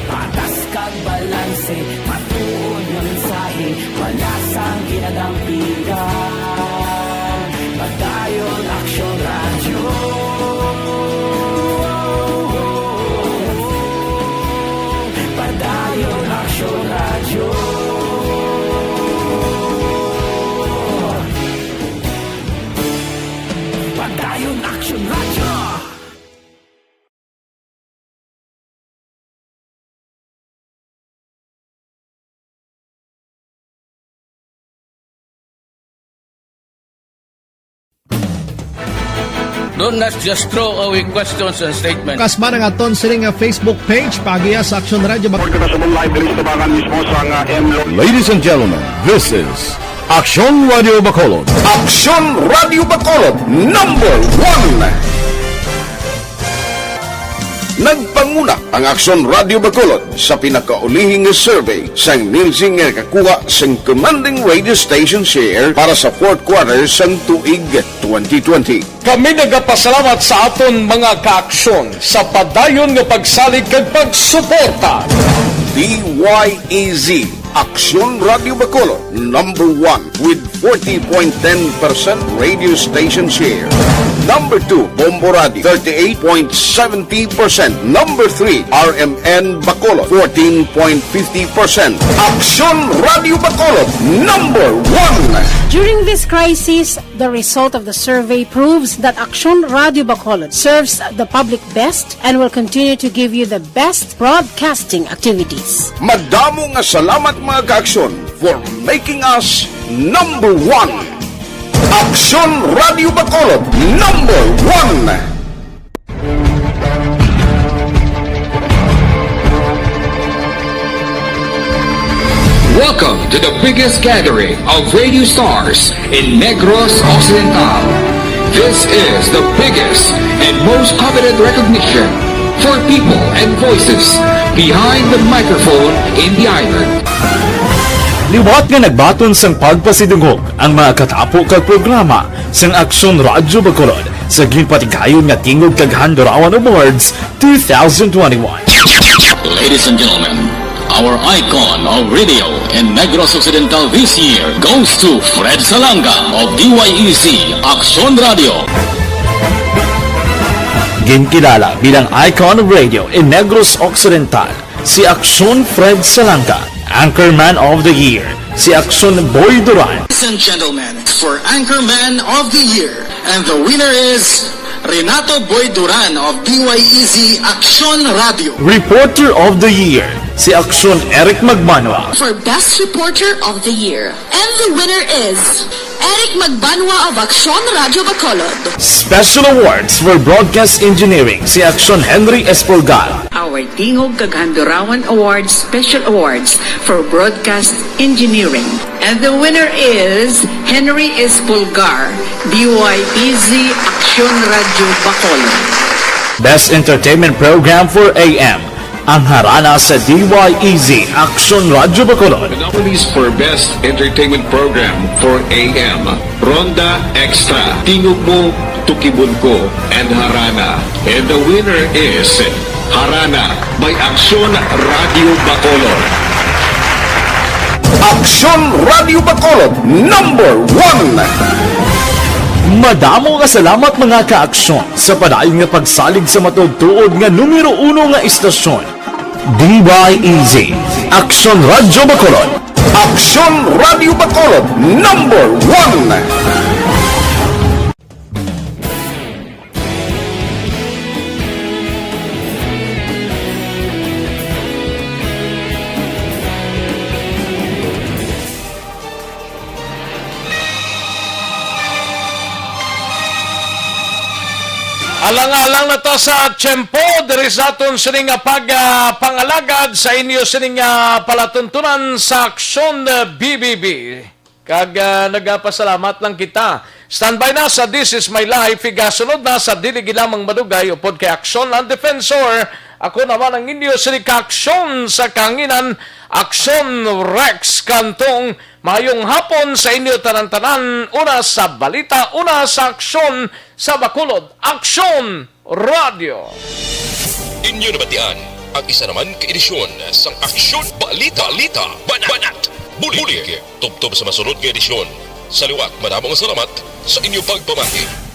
Patas kag balanse, matuod na mensahe, wala sang ginadampigan. Padayon Aksyon radyo. Padayon Aksyon radyo. Padayon Aksyon radyo. Don't just throw away questions and statements. Kasman ang aton sining nga Facebook page pagiya sa Aksyon Radio Ladies and gentlemen, this is Aksyon Radio Bacolod. Aksyon Radio Bacolod, number 1. Nagpanguna ang Aksyon Radio Bacolod sa pinakaulihing survey sang Nilsing nga kakuha sang commanding radio station share para sa fourth quarter sang tuig 2020. Kami nagapasalamat sa aton mga kaaksyon sa padayon nga pagsalig kag pagsuporta. DYEZ Aksyon Radio Bacolod, number 1 with 40.10% radio station share. Number 2, Bombo Radio, 38.70%. Number 3, RMN Bacolod, 14.50%. Aksyon Radio Bacolod, number 1. During this crisis, the result of the survey proves that Aksyon Radio Bacolod serves the public best and will continue to give you the best broadcasting activities. Madamo nga salamat mga ka-aksyon for making us number 1. Aksyon Radio Bacolod, number 1. Welcome to the biggest gathering of radio stars in Negros Occidental. This is the biggest and most coveted recognition for people and voices behind the microphone in the island. Liwat nga nagbaton sang pagpasidungog ang mga katapo kag programa sang Aksyon Radyo Bacolod sa ginpatigayon nga tingog kag Handurawan Awards 2021. Ladies and gentlemen, our icon of radio in Negros Occidental this year goes to Fred Salanga of DYEC Aksyon Radio. Ginkilala bilang icon of radio in Negros Occidental, si Aksyon Fred Salanga. Anchorman of the Year, si Aksyon Boy Duran. Ladies and gentlemen, for Anchorman of the Year, and the winner is Renato Boy Duran of DYEC Aksyon Radio. Reporter of the Year, si Aksyon Eric Magbanwa. For Best Reporter of the Year, and the winner is Eric Magbanwa of Aksyon Radio Bacolod. Special Awards for Broadcast Engineering, si Aksyon Henry Espolgar. Our Tingog kag Handurawan Awards Special Awards for Broadcast Engineering. And the winner is Henry Espolgar, DYEC Aksyon Radio Bacolod. Best Entertainment Program for AM, ang harana sa DYEC Aksyon Radio Bacolod. Monopolies for Best Entertainment Program for AM, Ronda Extra, Tingog Mo, Tukibon Ko, and Harana. And the winner is Harana by Aksyon Radio Bacolod. Aksyon Radio Bacolod, number 1. Madamo nga salamat mga ka-aksyon sa padayon nga pagsalig sa matugtuod nga numero 1 nga istasyon. DYEC Aksyon Radio Bacolod. Aksyon Radio Bacolod, number 1. Alang-alang na to sa tiyempo, diri sa aton sining pangalagad sa inyo sining palatuntunan sa Aksyon BBB. Kag nagapasalamat lang kita. Standby na sa This Is My Life, igasunod na sa Diligi Lamang Madugay upod kay Aksyon ang Defensor. Ako naman ang inyo sining ka-aksyon sa kanginan, Aksyon Rex Kantong. Mayong hapon sa inyo tanan-tanan, una sa balita, una sa aksyon sa Bacolod, Aksyon Radio. Inyo nabatian ang isa naman ka-edisyon sa Aksyon Balita, Banat, Bulig. Tubtob sa masunod ka-edisyon. Sa liwat, madamong salamat sa inyong pagpamati.